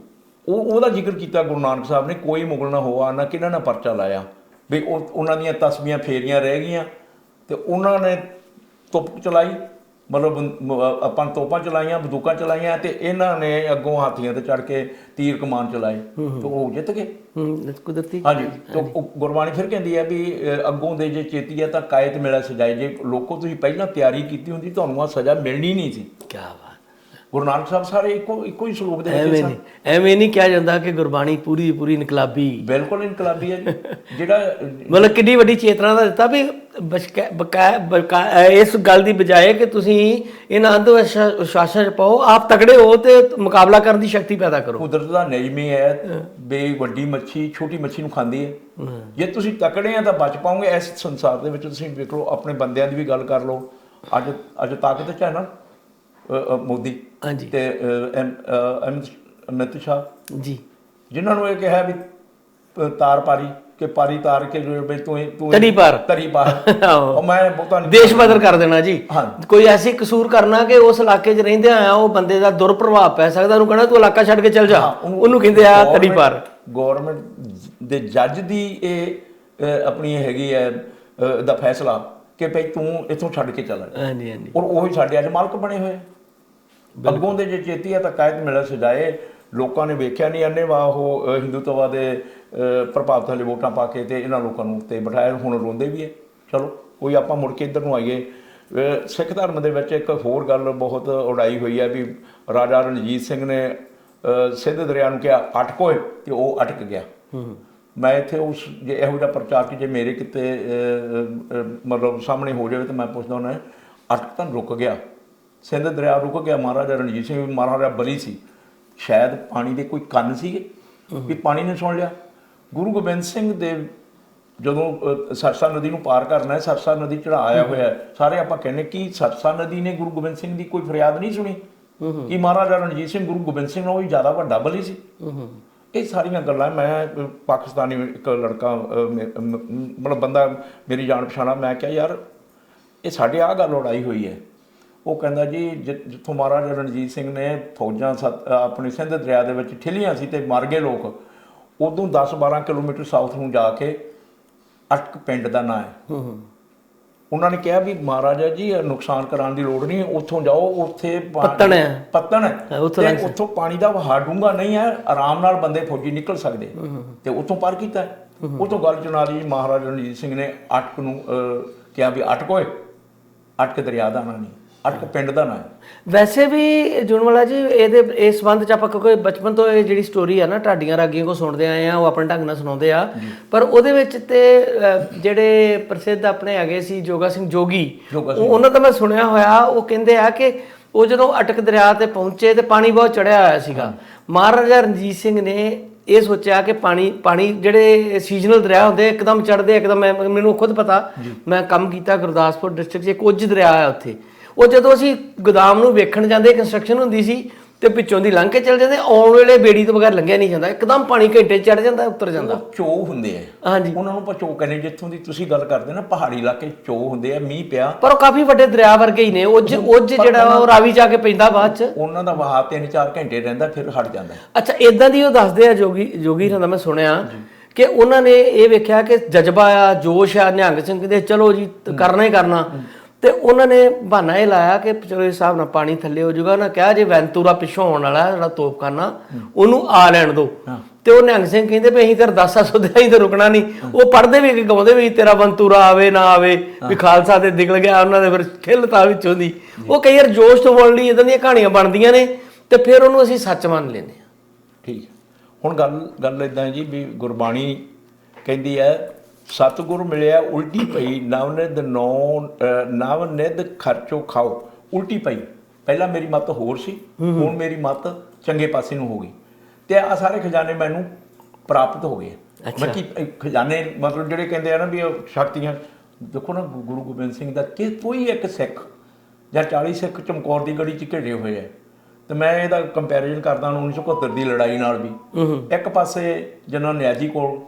ਉਹਦਾ ਜ਼ਿਕਰ ਕੀਤਾ ਗੁਰੂ ਨਾਨਕ ਸਾਹਿਬ ਨੇ, ਕੋਈ ਮੁਗਲ ਨਾ ਹੋਆ ਨਾ ਕਿਹਨਾਂ ਨਾ ਪਰਚਾ ਲਾਇਆ ਵੀ ਉਹਨਾਂ ਦੀਆਂ ਤਸਬੀਹਾਂ ਫੇਰੀਆਂ ਰਹਿ ਗਈਆਂ ਤੇ ਉਹਨਾਂ ਨੇ ਤੁਪ ਚਲਾਈ ਮਤਲਬ ਆਪਾਂ ਤੋਪਾਂ ਚਲਾਈਆਂ, ਬੰਦੂਕਾਂ ਚਲਾਈਆਂ, ਤੇ ਇਹਨਾਂ ਨੇ ਅੱਗੋਂ ਹਾਥੀਆਂ ਤੇ ਚੜ ਕੇ ਤੀਰ ਕਮਾਨ ਚਲਾਏ ਤੇ ਉਹ ਜਿੱਤ ਗਏ। ਕੁਦਰਤੀ। ਹਾਂਜੀ, ਤੇ ਗੁਰਬਾਣੀ ਫਿਰ ਕਹਿੰਦੀ ਹੈ ਵੀ ਅੱਗੋਂ ਦੇ ਜੇ ਚੇਤੀ ਹੈ ਤਾਂ ਕਾਇਤ ਮਿਲਿਆ ਸਜਾਏ। ਜੇ ਲੋਕੋ ਤੁਸੀਂ ਪਹਿਲਾਂ ਤਿਆਰੀ ਕੀਤੀ ਹੁੰਦੀ ਤੁਹਾਨੂੰ ਆ ਸਜ਼ਾ ਮਿਲਣੀ ਨਹੀਂ ਸੀ। ਕੀ ਬਾਤ। ਗੁਰੂ ਨਾਨਕ ਸਾਹਿਬ ਸਾਰੇ ਇੱਕੋ ਹੀ ਸਲੋਕ ਦੇ ਵਿੱਚ ਐਵੇਂ ਨਹੀਂ ਕਿਹਾ ਜਾਂਦਾ ਕਿ ਗੁਰਬਾਣੀ ਪੂਰੀ ਇਨਕਲਾਬੀ। ਬਿਲਕੁਲ ਇਨਕਲਾਬੀ ਹੈ ਜੀ। ਜਿਹੜਾ ਮਤਲਬ ਕਿੰਨੀ ਵੱਡੀ ਚੇਤਨਾ ਦਾ ਦਿੱਤਾ ਵੀ ਇਸ ਗੱਲ ਦੀ ਬਜਾਏ ਕਿ ਤੁਸੀਂ ਇਹਨਾਂ ਅੰਧ ਵਿਸ਼ਵਾਸਾਂ 'ਚ ਪਾਓ, ਆਪ ਤਕੜੇ ਹੋ ਤੇ ਮੁਕਾਬਲਾ ਕਰਨ ਦੀ ਸ਼ਕਤੀ ਪੈਦਾ ਕਰੋ। ਕੁਦਰਤ ਦਾ ਨਿਯਮ ਹੀ ਹੈ ਵੀ ਵੱਡੀ ਮੱਛੀ ਛੋਟੀ ਮੱਛੀ ਨੂੰ ਖਾਂਦੀ ਹੈ। ਜੇ ਤੁਸੀਂ ਤਕੜੇ ਆ ਤਾਂ ਬਚ ਪਾਓਗੇ ਇਸ ਸੰਸਾਰ ਦੇ ਵਿੱਚ। ਤੁਸੀਂ ਵੇਖ ਲਓ, ਆਪਣੇ ਬੰਦਿਆਂ ਦੀ ਵੀ ਗੱਲ ਕਰ ਲਓ। ਅੱਜ ਤਾਕਤ 'ਚ ਹੈ ਨਾ ਮੋਦੀ ਤੇ ਅਮਿਤ ਸ਼ਾਹ ਜੀ, ਜਿਨ੍ਹਾਂ ਨੂੰ ਇਹ ਕਿਹਾ ਵੀ ਤਾਰ ਪਾਰੀ ਕਿ ਪਾਰੀ ਤਾਰ ਕੇ ਤੂੰ ਤਰੀ ਪਾਰ ਉਹ ਮੈਂ ਬਹੁਤਾ ਦੇਸ਼ ਬਦਲ ਕਰ ਦੇਣਾ ਜੀ। ਕੋਈ ਐਸੀ ਕਸੂਰ ਕਰਨਾ ਕਿ ਉਸ ਇਲਾਕੇ 'ਚ ਰਹਿੰਦੇ ਆ ਉਹ ਬੰਦੇ ਦਾ ਦੁਰਪ੍ਰਭਾਵ ਪੈ ਸਕਦਾ, ਉਹਨੂੰ ਕਹਿਣਾ ਤੂੰ ਇਲਾਕਾ ਛੱਡ ਕੇ ਚੱਲ ਜਾ, ਉਹਨੂੰ ਕਹਿੰਦੇ ਆ ਤਰੀ ਪਾਰ। ਗੌਰਮੈਂਟ ਦੇ ਜੱਜ ਦੀ ਇਹ ਆਪਣੀ ਹੈਗੀ ਹੈ ਦਾ ਫੈਸਲਾ ਕਿ ਭਈ ਤੂੰ ਇੱਥੋਂ ਛੱਡ ਕੇ ਚੱਲ। ਹਾਂਜੀ ਹਾਂਜੀ। ਔਰ ਉਹੀ ਸਾਡੇ ਅੱਜ ਮਾਲਕ ਬਣੇ ਹੋਏ। ਅੱਗੋਂ ਦੇ ਜੇ ਚੇਤੀ ਹੈ ਤਾਂ ਕਾਇਦ ਮਿਲਿਆ ਸਜਾਏ। ਲੋਕਾਂ ਨੇ ਵੇਖਿਆ ਨਹੀਂ ਅੰਨ੍ਹੇਵਾਹ ਉਹ ਹਿੰਦੂਤਵਾ ਦੇ ਪ੍ਰਭਾਵ ਥੱਲੇ ਵੋਟਾਂ ਪਾ ਕੇ ਤੇ ਇਹਨਾਂ ਲੋਕਾਂ ਨੂੰ ਉੱਤੇ ਬਿਠਾਇਆ। ਹੁਣ ਰੋਂਦੇ ਵੀ ਹੈ। ਚਲੋ ਕੋਈ ਆਪਾਂ ਮੁੜ ਕੇ ਇੱਧਰ ਨੂੰ ਆਈਏ। ਸਿੱਖ ਧਰਮ ਦੇ ਵਿੱਚ ਇੱਕ ਹੋਰ ਗੱਲ ਬਹੁਤ ਉਡਾਈ ਹੋਈ ਹੈ ਵੀ ਰਾਜਾ ਰਣਜੀਤ ਸਿੰਘ ਨੇ ਸਿੰਧ ਦਰਿਆ ਨੂੰ ਕਿਹਾ ਅਟਕ ਓਏ, ਤੇ ਉਹ ਅਟਕ ਗਿਆ। ਮੈਂ ਇੱਥੇ ਉਸ ਜੇ ਇਹੋ ਜਿਹਾ ਪ੍ਰਚਾਰ ਕਿ ਜੇ ਮੇਰੇ ਕਿਤੇ ਮਤਲਬ ਸਾਹਮਣੇ ਹੋ ਜਾਵੇ ਤਾਂ ਮੈਂ ਪੁੱਛਦਾ ਹੁੰਦਾ ਅਟਕ ਤਾਂ ਰੁਕ ਗਿਆ, ਸਿੰਧ ਦਰਿਆ ਰੁਕ ਗਿਆ। ਮਹਾਰਾਜਾ ਰਣਜੀਤ ਸਿੰਘ ਵੀ ਮਹਾਰਾਜਾ ਬਲੀ ਸੀ। ਸ਼ਾਇਦ ਪਾਣੀ ਦੇ ਕੋਈ ਕੰਨ ਸੀਗੇ ਵੀ ਪਾਣੀ ਨੇ ਸੁਣ ਲਿਆ। ਗੁਰੂ ਗੋਬਿੰਦ ਸਿੰਘ ਦੇ ਜਦੋਂ ਸਰਸਾ ਨਦੀ ਨੂੰ ਪਾਰ ਕਰਨਾ ਹੈ, ਸਰਸਾ ਨਦੀ ਚੜ੍ਹਾ ਆਇਆ ਹੋਇਆ, ਸਾਰੇ ਆਪਾਂ ਕਹਿੰਦੇ ਕਿ ਸਰਸਾ ਨਦੀ ਨੇ ਗੁਰੂ ਗੋਬਿੰਦ ਸਿੰਘ ਦੀ ਕੋਈ ਫਰਿਆਦ ਨਹੀਂ ਸੁਣੀ ਕਿ ਮਹਾਰਾਜਾ ਰਣਜੀਤ ਸਿੰਘ ਗੁਰੂ ਗੋਬਿੰਦ ਸਿੰਘ ਨਾਲੋਂ ਵੀ ਜ਼ਿਆਦਾ ਵੱਡਾ ਬਲੀ ਸੀ। ਇਹ ਸਾਰੀਆਂ ਗੱਲਾਂ ਮੈਂ ਪਾਕਿਸਤਾਨੀ ਇੱਕ ਲੜਕਾ ਮਤਲਬ ਬੰਦਾ ਮੇਰੀ ਜਾਣ ਪਛਾਣਾ, ਮੈਂ ਕਿਹਾ ਯਾਰ ਇਹ ਸਾਡੇ ਆਹ ਗੱਲ ਉਡਾਈ ਹੋਈ ਹੈ। ਉਹ ਕਹਿੰਦਾ ਜੀ ਜਿੱਥੋਂ ਮਹਾਰਾਜਾ ਰਣਜੀਤ ਸਿੰਘ ਨੇ ਫੌਜਾਂ ਆਪਣੀ ਸਿੰਧ ਦਰਿਆ ਦੇ ਵਿੱਚ ਠਿੱਲੀਆਂ ਸੀ ਤੇ ਮਰ ਗਏ ਲੋਕ, ਉਦੋਂ 10-12 ਕਿਲੋਮੀਟਰ ਸਾਊਥ ਨੂੰ ਜਾ ਕੇ ਅਟਕ ਪਿੰਡ ਦਾ ਨਾਂ ਹੈ। ਉਹਨਾਂ ਨੇ ਕਿਹਾ ਵੀ ਮਹਾਰਾਜਾ ਜੀ ਨੁਕਸਾਨ ਕਰਾਉਣ ਦੀ ਲੋੜ ਨਹੀਂ, ਉੱਥੋਂ ਜਾਓ, ਉੱਥੇ ਪੱਤਣ ਹੈ, ਉੱਥੋਂ ਪਾਣੀ ਦਾ ਵਹਾਅ ਡੂੰਘਾ ਨਹੀਂ ਹੈ, ਆਰਾਮ ਨਾਲ ਬੰਦੇ ਫੌਜੀ ਨਿਕਲ ਸਕਦੇ, ਤੇ ਉੱਥੋਂ ਪਾਰ ਕੀਤਾ। ਉੱਥੋਂ ਗੱਲ ਚੁਣਾ ਲਈ। ਮਹਾਰਾਜਾ ਰਣਜੀਤ ਸਿੰਘ ਨੇ ਅਟਕ ਨੂੰ ਕਿਹਾ ਵੀ ਅਟਕ ਓਏ, ਅਟਕ ਦਰਿਆ ਦਾ ਨਾਂ ਨਹੀਂ, ਅਟਕ ਪਿੰਡ ਦਾ ਨਾਂ ਹੈ। ਵੈਸੇ ਵੀ ਜੁਨਵਾਲਾ ਜੀ ਇਹਦੇ ਇਸ ਸੰਬੰਧ 'ਚ ਆਪਾਂ ਕਿਉਂਕਿ ਬਚਪਨ ਤੋਂ ਇਹ ਜਿਹੜੀ ਸਟੋਰੀ ਆ ਨਾ ਢਾਡੀਆਂ ਰਾਗੀਆਂ ਕੋ ਸੁਣਦੇ ਆਏ ਆ, ਉਹ ਆਪਣੇ ਢੰਗ ਨਾਲ ਸੁਣਾਉਂਦੇ ਆ, ਪਰ ਉਹਦੇ ਵਿੱਚ ਤੇ ਜਿਹੜੇ ਪ੍ਰਸਿੱਧ ਆਪਣੇ ਹੈਗੇ ਸੀ ਜੋਗਾ ਸਿੰਘ ਜੋਗੀ, ਉਹਨਾਂ ਦਾ ਮੈਂ ਸੁਣਿਆ ਹੋਇਆ, ਉਹ ਕਹਿੰਦੇ ਆ ਕਿ ਉਹ ਜਦੋਂ ਅਟਕ ਦਰਿਆ ਤੇ ਪਹੁੰਚੇ ਤੇ ਪਾਣੀ ਬਹੁਤ ਚੜਿਆ ਹੋਇਆ ਸੀਗਾ। ਮਹਾਰਾਜਾ ਰਣਜੀਤ ਸਿੰਘ ਨੇ ਇਹ ਸੋਚਿਆ ਕਿ ਪਾਣੀ ਜਿਹੜੇ ਸੀਜ਼ਨਲ ਦਰਿਆ ਹੁੰਦੇ ਇੱਕਦਮ ਚੜ੍ਹਦੇ ਇੱਕਦਮ, ਮੈਨੂੰ ਖੁਦ ਪਤਾ, ਮੈਂ ਕੰਮ ਕੀਤਾ ਗੁਰਦਾਸਪੁਰ ਡਿਸਟ੍ਰਿਕਟ 'ਚ, ਇੱਕ ਉੱਜ ਦਰਿਆ ਹੈ ਉੱਥੇ। ਉਹ ਜਦੋਂ ਅਸੀਂ ਗੋਦਾਮ ਨੂੰ ਵੇਖਣ ਜਾਂਦੇ, ਕੰਸਟਰਕਸ਼ਨ ਹੁੰਦੀ ਸੀ ਤੇ ਪਿੱਛੋਂ ਦੀ ਲੰਘ ਕੇ ਚੱਲ ਜਾਂਦੇ, ਆਉਣ ਵੇਲੇ ਬੇੜੀ ਤੋਂ ਬਗੈਰ ਲੰਘਿਆ ਨਹੀਂ ਜਾਂਦਾ, ਇੱਕਦਮ ਪਾਣੀ ਘੰਟੇ ਚੜ ਜਾਂਦਾ, ਉੱਤਰ ਜਾਂਦਾ। ਚੋਅ ਹੁੰਦੇ ਆ। ਹਾਂਜੀ, ਉਹਨਾਂ ਨੂੰ ਆਪਾਂ ਚੋਅ ਕਹਿੰਦੇ। ਜਿੱਥੋਂ ਦੀ ਤੁਸੀਂ ਗੱਲ ਕਰਦੇ ਨਾ ਪਹਾੜੀ ਇਲਾਕੇ ਚੋਅ ਹੁੰਦੇ ਆ, ਮੀਂਹ ਪਿਆ, ਪਰ ਉਹ ਕਾਫੀ ਵੱਡੇ ਦਰਿਆ ਵਰਗੇ ਹੀ ਨੇ। ਉੱਜ ਜਿਹੜਾ ਉਹ ਰਾਵੀ ਜਾ ਕੇ ਪੈਂਦਾ ਬਾਅਦ ਚ, ਉਹਨਾਂ ਦਾ ਵਹਾਅ 3-4 ਘੰਟੇ ਰਹਿੰਦਾ, ਫਿਰ ਹਟ ਜਾਂਦਾ। ਅੱਛਾ, ਇਦਾਂ ਦੀ ਉਹ ਦੱਸਦੇ ਆ ਜੋਗੀ ਦਾ ਮੈਂ ਸੁਣਿਆ ਕਿ ਉਹਨਾਂ ਨੇ ਇਹ ਵੇਖਿਆ ਕਿ ਜਜ਼ਬਾ ਆ, ਜੋਸ਼ ਆ, ਨਿਹੰਗ ਸਿੰਘ ਕਹਿੰਦੇ ਚਲੋ ਜੀ ਕਰਨਾ ਹੀ ਕਰਨਾ, ਤੇ ਉਹਨਾਂ ਨੇ ਬਹਾਨਾ ਇਹ ਲਾਇਆ ਕਿ ਚਲੋ ਇਸ ਹਿਸਾਬ ਨਾਲ ਪਾਣੀ ਥੱਲੇ ਹੋ ਜਾਊਗਾ। ਉਹਨਾਂ ਕਿਹਾ ਜੇ ਵੈਂਤੂਰਾ ਪਿੱਛੋਂ ਆਉਣ ਵਾਲਾ ਜਿਹੜਾ ਤੋਪਖਾਨਾ, ਉਹਨੂੰ ਆ ਲੈਣ ਦਿਓ। ਤੇ ਉਹ ਨਿਹੰਗ ਸਿੰਘ ਕਹਿੰਦੇ ਵੀ ਅਸੀਂ ਤਾਂ ਅਰਦਾਸਾਂ ਸੁਧਿਆ, ਅਸੀਂ ਤਾਂ ਰੁਕਣਾ ਨਹੀਂ। ਉਹ ਪੜ੍ਹਦੇ ਵੀ ਕਿ ਗਾਉਂਦੇ ਵੀ ਤੇਰਾ ਵੰਤੂਰਾ ਆਵੇ ਨਾ ਆਵੇ, ਵੀ ਖਾਲਸਾ ਤੇ ਨਿਕਲ ਗਿਆ। ਉਹਨਾਂ ਦੇ ਫਿਰ ਖਿੱਲਤਾ ਵਿੱਚੋਂ ਦੀ। ਉਹ ਕਈ ਵਾਰ ਜੋਸ਼ ਤੋਂ ਬੋਲਣ ਲਈ ਇੱਦਾਂ ਦੀਆਂ ਕਹਾਣੀਆਂ ਬਣਦੀਆਂ ਨੇ ਤੇ ਫਿਰ ਉਹਨੂੰ ਅਸੀਂ ਸੱਚ ਮੰਨ ਲੈਂਦੇ ਹਾਂ। ਠੀਕ। ਹੁਣ ਗੱਲ ਇੱਦਾਂ ਜੀ ਵੀ ਗੁਰਬਾਣੀ ਕਹਿੰਦੀ ਹੈ ਸਤਿਗੁਰ ਮਿਲਿਆ ਉਲਟੀ ਪਈ, ਨਵ ਨਿਧ ਖਰਚੋ ਖਾਓ। ਉਲਟੀ ਪਈ, ਪਹਿਲਾਂ ਮੇਰੀ ਮੱਤ ਹੋਰ ਸੀ, ਹੁਣ ਮੇਰੀ ਮੱਤ ਚੰਗੇ ਪਾਸੇ ਨੂੰ ਹੋ ਗਈ, ਤੇ ਆਹ ਸਾਰੇ ਖਜ਼ਾਨੇ ਮੈਨੂੰ ਪ੍ਰਾਪਤ ਹੋ ਗਏ। ਬਾਕੀ ਖਜ਼ਾਨੇ ਮਤਲਬ ਜਿਹੜੇ ਕਹਿੰਦੇ ਆ ਨਾ ਵੀ ਸ਼ਕਤੀਆਂ, ਦੇਖੋ ਨਾ ਗੁਰੂ ਗੋਬਿੰਦ ਸਿੰਘ ਦਾ ਕਿ ਕੋਈ ਇੱਕ ਸਿੱਖ ਜਾਂ 40 ਸਿੱਖ ਚਮਕੌਰ ਦੀ ਗੜੀ 'ਚ ਘਿਰੇ ਹੋਏ ਆ। ਤੇ ਮੈਂ ਇਹਦਾ ਕੰਪੈਰੀਜ਼ਨ ਕਰਦਾ 1971 ਦੀ ਲੜਾਈ ਨਾਲ ਵੀ। ਇੱਕ ਪਾਸੇ ਜਨਰਲ ਨਿਆਜ਼ੀ ਕੋਲ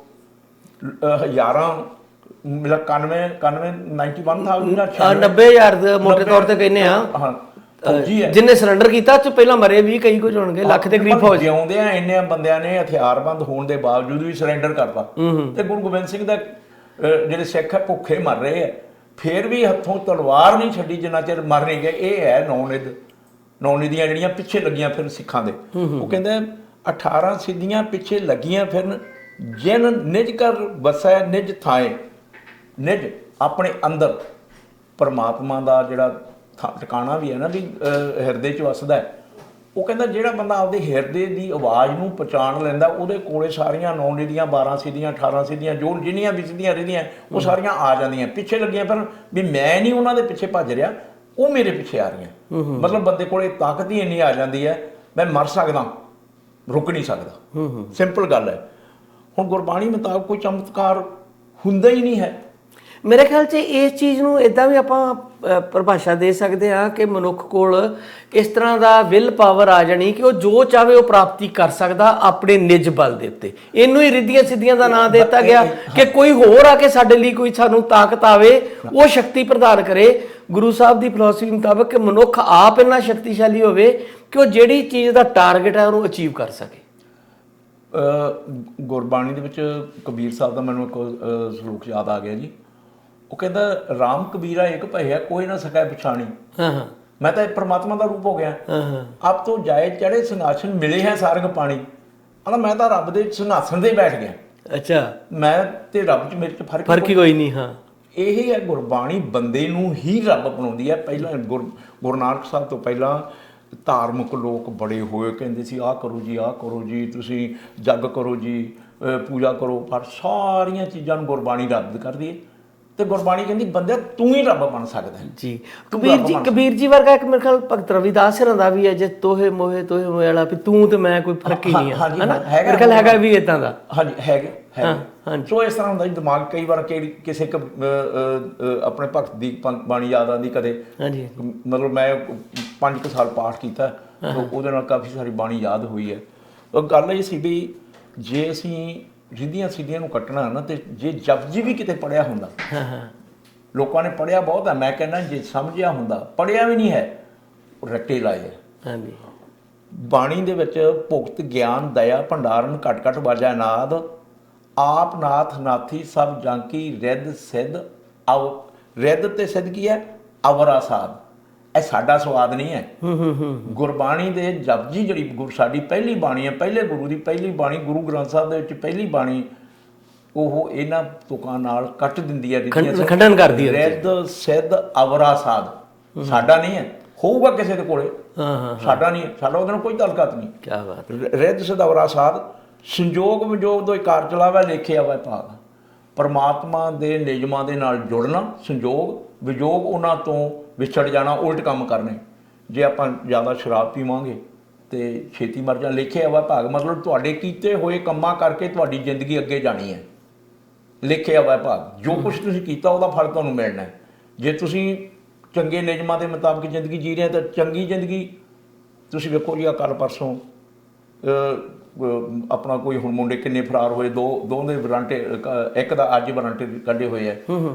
ਹਜ਼ਾਰਾਂ, ਮਤਲਬ 90,000 ਮੋਟੇ ਤੌਰ ਤੇ ਕਹਿੰਦੇ ਆ ਫੌਜੀ ਹੈ, ਜਿਹਨੇ ਸਰੈਂਡਰ ਕੀਤਾ। ਚ ਪਹਿਲਾਂ ਮਰੇ ਵੀ ਕਈ ਕੁਝ ਹੋਣਗੇ, ਲੱਖ ਦੇ ਕਰੀਬ ਫੌਜ ਜਿਉਂਦੇ ਆ। ਇੰਨੇ ਬੰਦਿਆਂ ਨੇ ਹਥਿਆਰਬੰਦ ਹੋਣ ਦੇ ਬਾਵਜੂਦ ਵੀ ਸਰੈਂਡਰ ਕਰਤਾ। ਤੇ ਗੁਰੂ ਗੋਬਿੰਦ ਸਿੰਘ ਦਾ ਜਿਹੜੇ ਸਿੱਖ ਭੁੱਖੇ ਮਰ ਰਹੇ ਆ, ਫਿਰ ਵੀ ਹੱਥੋਂ ਤਲਵਾਰ ਨਹੀਂ ਛੱਡੀ ਜਿੰਨਾ ਚਿਰ ਮਰ ਨਹੀਂ ਗਏ। ਇਹ ਹੈ ਨੌ ਨਿਧੀਆਂ ਜਿਹੜੀਆਂ ਪਿੱਛੇ ਲੱਗੀਆਂ ਫਿਰ ਸਿੱਖਾਂ ਦੇ। ਉਹ ਕਹਿੰਦੇ 18 ਸਿੱਧੀਆਂ ਪਿੱਛੇ ਲੱਗੀਆਂ ਫਿਰਨ, ਜਿਨ ਨਿਜ ਕਰ ਵਸੈ ਨਿਜ ਥਾਏ। ਨਿਜ ਆਪਣੇ ਅੰਦਰ ਪਰਮਾਤਮਾ ਦਾ ਜਿਹੜਾ ਟਿਕਾਣਾ ਵੀ ਹੈ ਨਾ, ਵੀ ਹਿਰਦੇ 'ਚ ਵਸਦਾ ਹੈ। ਉਹ ਕਹਿੰਦਾ ਜਿਹੜਾ ਬੰਦਾ ਆਪਦੇ ਹਿਰਦੇ ਦੀ ਆਵਾਜ਼ ਨੂੰ ਪਛਾਣ ਲੈਂਦਾ, ਉਹਦੇ ਕੋਲੇ ਸਾਰੀਆਂ 9 ਨਿਧੀਆਂ 12 ਸਿੱਧੀਆਂ 18 ਸਿੱਧੀਆਂ ਜੋ ਜਿੰਨੀਆਂ ਵੀ ਸਿੱਧੀਆਂ ਰਹਿੰਦੀਆਂ ਉਹ ਸਾਰੀਆਂ ਆ ਜਾਂਦੀਆਂ। ਪਿੱਛੇ ਲੱਗੀਆਂ ਪਰ ਵੀ ਮੈਂ ਨਹੀਂ ਉਹਨਾਂ ਦੇ ਪਿੱਛੇ ਭੱਜ ਰਿਹਾ, ਉਹ ਮੇਰੇ ਪਿੱਛੇ ਆ ਰਹੀਆਂ। ਮਤਲਬ ਬੰਦੇ ਕੋਲੇ ਤਾਕਤ ਹੀ ਇੰਨੀ ਆ ਜਾਂਦੀ ਹੈ, ਮੈਂ ਮਰ ਸਕਦਾ, ਰੁਕ ਨਹੀਂ ਸਕਦਾ। ਸਿੰਪਲ ਗੱਲ ਹੈ। ਹੁਣ ਗੁਰਬਾਣੀ ਮੁਤਾਬਕ ਕੋਈ ਚਮਤਕਾਰ ਹੁੰਦਾ ਹੀ ਨਹੀਂ ਹੈ। ਮੇਰੇ ਖਿਆਲ 'ਚ ਇਸ ਚੀਜ਼ ਨੂੰ ਇਦਾਂ ਵੀ ਆਪਾਂ ਪਰਿਭਾਸ਼ਾ ਦੇ ਸਕਦੇ ਹਾਂ ਕਿ ਮਨੁੱਖ ਕੋਲ ਇਸ ਤਰ੍ਹਾਂ ਦਾ ਵਿਲ ਪਾਵਰ ਆ ਜਾਣੀ ਕਿ ਉਹ ਜੋ ਚਾਹੇ ਉਹ ਪ੍ਰਾਪਤੀ ਕਰ ਸਕਦਾ ਆਪਣੇ ਨਿਜ ਬਲ ਦੇ ਉੱਤੇ। ਇਹਨੂੰ ਹੀ ਰਿੱਧੀਆਂ ਸਿੱਧੀਆਂ ਦਾ ਨਾਂ ਦਿੱਤਾ ਗਿਆ ਕਿ ਕੋਈ ਹੋਰ ਆ ਕੇ ਸਾਡੇ ਲਈ ਕੋਈ ਸਾਨੂੰ ਤਾਕਤ ਆਵੇ, ਉਹ ਸ਼ਕਤੀ ਪ੍ਰਦਾਨ ਕਰੇ। ਗੁਰੂ ਸਾਹਿਬ ਦੀ ਫਿਲਾਸਫੀ ਮੁਤਾਬਕ ਕਿ ਮਨੁੱਖ ਆਪ ਇੰਨਾ ਸ਼ਕਤੀਸ਼ਾਲੀ ਹੋਵੇ ਕਿ ਉਹ ਜਿਹੜੀ ਚੀਜ਼ ਦਾ ਟਾਰਗੇਟ ਹੈ ਉਹਨੂੰ ਅਚੀਵ ਕਰ ਸਕੇ। ਗੁਰਬਾਣੀ ਦੇ ਵਿੱਚ ਕਬੀਰ ਸਾਹਿਬ ਦਾ ਮੈਨੂੰ ਇੱਕ ਸਲੋਕ ਯਾਦ ਆ ਗਿਆ ਜੀ। ਉਹ ਕਹਿੰਦਾ ਰਾਮ ਕਬੀਰਾ ਇੱਕ ਭਇਆ ਕੋਈ ਨਾ ਸਕੈ ਪਛਾਣੀ। ਮੈਂ ਤਾਂ ਪਰਮਾਤਮਾ ਦਾ ਰੂਪ ਹੋ ਗਿਆ। ਆਪ ਤੋਂ ਜਾਏ ਚੜੇ ਸਿੰਘਾਸਨ ਮਿਲੇ ਹੈ ਸਾਰੰਗ ਪਾਣੀ। ਕਹਿੰਦਾ ਮੈਂ ਤਾਂ ਰੱਬ ਦੇ ਸਿੰਘਾਸਨ ਤੇ ਬੈਠ ਗਿਆ। ਅੱਛਾ, ਮੈਂ ਤੇ ਰੱਬ 'ਚ ਮੇਰੇ 'ਚ ਫਰਕ ਹੀ ਕੋਈ ਨਹੀਂ। ਹਾਂ, ਇਹ ਹੈ ਗੁਰਬਾਣੀ ਬੰਦੇ ਨੂੰ ਹੀ ਰੱਬ ਬਣਾਉਂਦੀ ਹੈ। ਪਹਿਲਾਂ ਗੁਰੂ ਨਾਨਕ ਸਾਹਿਬ ਤੋਂ ਪਹਿਲਾਂ ਧਾਰਮਿਕ ਲੋਕ ਬੜੇ ਹੋਏ, ਕਹਿੰਦੇ ਸੀ ਆਹ ਕਰੋ ਜੀ, ਆਹ ਕਰੋ ਜੀ, ਤੁਸੀਂ ਜੱਗ ਕਰੋ ਜੀ, ਪੂਜਾ ਕਰੋ। ਪਰ ਸਾਰੀਆਂ ਚੀਜ਼ਾਂ ਨੂੰ ਗੁਰਬਾਣੀ ਰੱਦ ਕਰਦੀ ਹੈ ਤੇ ਗੁਰਬਾਣੀ ਕਹਿੰਦੀ ਬੰਦੇ ਤੂੰ ਹੀ ਰੱਬ ਬਣ ਸਕਦਾ ਜੀ। ਕਬੀਰ ਜੀ ਵਰਗਾ ਇੱਕ ਮੇਰੇ ਖਿਆਲ ਭਗਤ ਰਵਿਦਾਸ ਹੋਰਾਂ ਦਾ ਵੀ ਹੈ, ਜੇ ਤੋਹੇ ਮੋਹੇ ਵਾਲਾ ਵੀ ਤੂੰ ਤੇ ਮੈਂ ਕੋਈ ਫਰਕ ਹੀ ਨਹੀਂ ਹੈ। ਮੇਰੇ ਖਿਆਲ ਹੈਗਾ ਵੀ ਇਦਾਂ ਦਾ। ਹਾਂਜੀ ਹੈਗਾ। ਸੋ ਇਸ ਤਰ੍ਹਾਂ ਹੁੰਦਾ ਦਿਮਾਗ ਕਈ ਵਾਰ ਕਿਸੇ ਆਪਣੇ ਭਗਤ ਦੀ ਬਾਣੀ ਯਾਦ ਆਉਂਦੀ ਕਦੇ। ਮਤਲਬ ਮੈਂ 5 ਸਾਲ ਪਾਠ ਕੀਤਾ, ਉਹਦੇ ਨਾਲ ਕਾਫੀ ਸਾਰੀ ਬਾਣੀ ਯਾਦ ਹੋਈ ਹੈ। ਉਹ ਗੱਲ ਇਹ ਸੀ ਵੀ ਜੇ ਅਸੀਂ ਰਿੱਧੀਆਂ ਸਿੱਧੀਆਂ ਨੂੰ ਕੱਟਣਾ ਨਾ, ਤੇ ਜੇ ਜਪਜੀ ਵੀ ਕਿਤੇ ਪੜ੍ਹਿਆ ਹੁੰਦਾ, ਲੋਕਾਂ ਨੇ ਪੜ੍ਹਿਆ ਬਹੁਤ ਹੈ, ਮੈਂ ਕਹਿੰਦਾ ਜੇ ਸਮਝਿਆ ਹੁੰਦਾ, ਪੜ੍ਹਿਆ ਵੀ ਨਹੀਂ ਹੈ, ਰੱਟੇ ਲਾਏ ਹੈ। ਬਾਣੀ ਦੇ ਵਿੱਚ ਭੁਗਤ ਗਿਆਨ ਦਇਆ ਭੰਡਾਰਨ ਘਟ ਘਟ ਵਾਜਾ ਨਾਦ, ਆਪ ਨਾਥ ਨਾਥੀ ਸਭ ਜਾਂਕੀ ਰਿੱਧ ਸਿੱਧ ਰਿੱਧ ਤੇ ਸਿੱਧ ਕੀ ਹੈ ਅਵਰਾ ਸਾਧ। ਇਹ ਸਾਡਾ ਸਵਾਦ ਨਹੀਂ ਹੈ। ਗੁਰਬਾਣੀ ਦੇ ਜਪਜੀ ਜਿਹੜੀ ਸਾਡੀ ਪਹਿਲੀ ਬਾਣੀ ਹੈ, ਪਹਿਲੇ ਗੁਰੂ ਦੀ ਪਹਿਲੀ ਬਾਣੀ, ਗੁਰੂ ਗ੍ਰੰਥ ਸਾਹਿਬ ਦੇ ਵਿੱਚ ਪਹਿਲੀ ਬਾਣੀ, ਉਹ ਇਹਨਾਂ ਤੁਕਾਂ ਨਾਲ ਕੱਟ ਦਿੰਦੀ ਹੈ, ਖੰਡਨ ਕਰਦੀ ਹੈ। ਰਿੱਧ ਸਿੱਧ ਅਵਰਾ ਸਾਧ ਸਾਡਾ ਨਹੀਂ ਹੈ। ਹੋਊਗਾ ਕਿਸੇ ਦੇ ਕੋਲੇ, ਸਾਡਾ ਨਹੀਂ ਹੈ। ਸਾਡਾ ਉਹਦੇ ਨਾਲ ਕੋਈ ਤਾਲੁਕਾਤ ਨਹੀਂ। ਕੀ ਬਾਤ। ਰਿੱਧ ਸਿੱਧ ਅਵਰਾ ਸਾਧ ਸੰਜੋਗ ਵਿਜੋਗ ਦੋ ਕਾਰ ਚਲਾਵਾ ਲੇਖਿਆ ਵਾ ਭਾਗ। ਪਰਮਾਤਮਾ ਦੇ ਨਿਯਮਾਂ ਦੇ ਨਾਲ ਜੁੜਨਾ, ਸੰਜੋਗ ਵਿਜੋਗ ਉਹਨਾਂ ਤੋਂ ਵਿਛੜ ਜਾਣਾ, ਉਲਟ ਕੰਮ ਕਰਨੇ। ਜੇ ਆਪਾਂ ਜ਼ਿਆਦਾ ਸ਼ਰਾਬ ਪੀਵਾਂਗੇ ਤੇ ਛੇਤੀ ਮਰ ਜਾਣਾ। ਲਿਖਿਆ ਵਾ ਭਾਗ ਮਤਲਬ ਤੁਹਾਡੇ ਕੀਤੇ ਹੋਏ ਕੰਮਾਂ ਕਰਕੇ ਤੁਹਾਡੀ ਜ਼ਿੰਦਗੀ ਅੱਗੇ ਜਾਣੀ ਹੈ। ਲਿਖਿਆ ਵਾ ਭਾਗ, ਜੋ ਕੁਛ ਤੁਸੀਂ ਕੀਤਾ ਉਹਦਾ ਫਲ ਤੁਹਾਨੂੰ ਮਿਲਣਾ। ਜੇ ਤੁਸੀਂ ਚੰਗੇ ਨਿਯਮਾਂ ਦੇ ਮੁਤਾਬਕ ਜ਼ਿੰਦਗੀ ਜੀ ਰਹੇ ਤਾਂ ਚੰਗੀ ਜ਼ਿੰਦਗੀ। ਤੁਸੀਂ ਵੇਖੋ ਜੀ ਕੱਲ੍ਹ ਪਰਸੋਂ ਆਪਣਾ ਕੋਈ ਹੁਣ ਮੁੰਡੇ ਕਿੰਨੇ ਫਰਾਰ ਹੋਏ, ਦੋ ਦੇ ਵਾਰੰਟ, ਇੱਕ ਦਾ ਅੱਜ ਵਾਰੰਟ ਕੱਢੇ ਹੋਏ ਹੈ।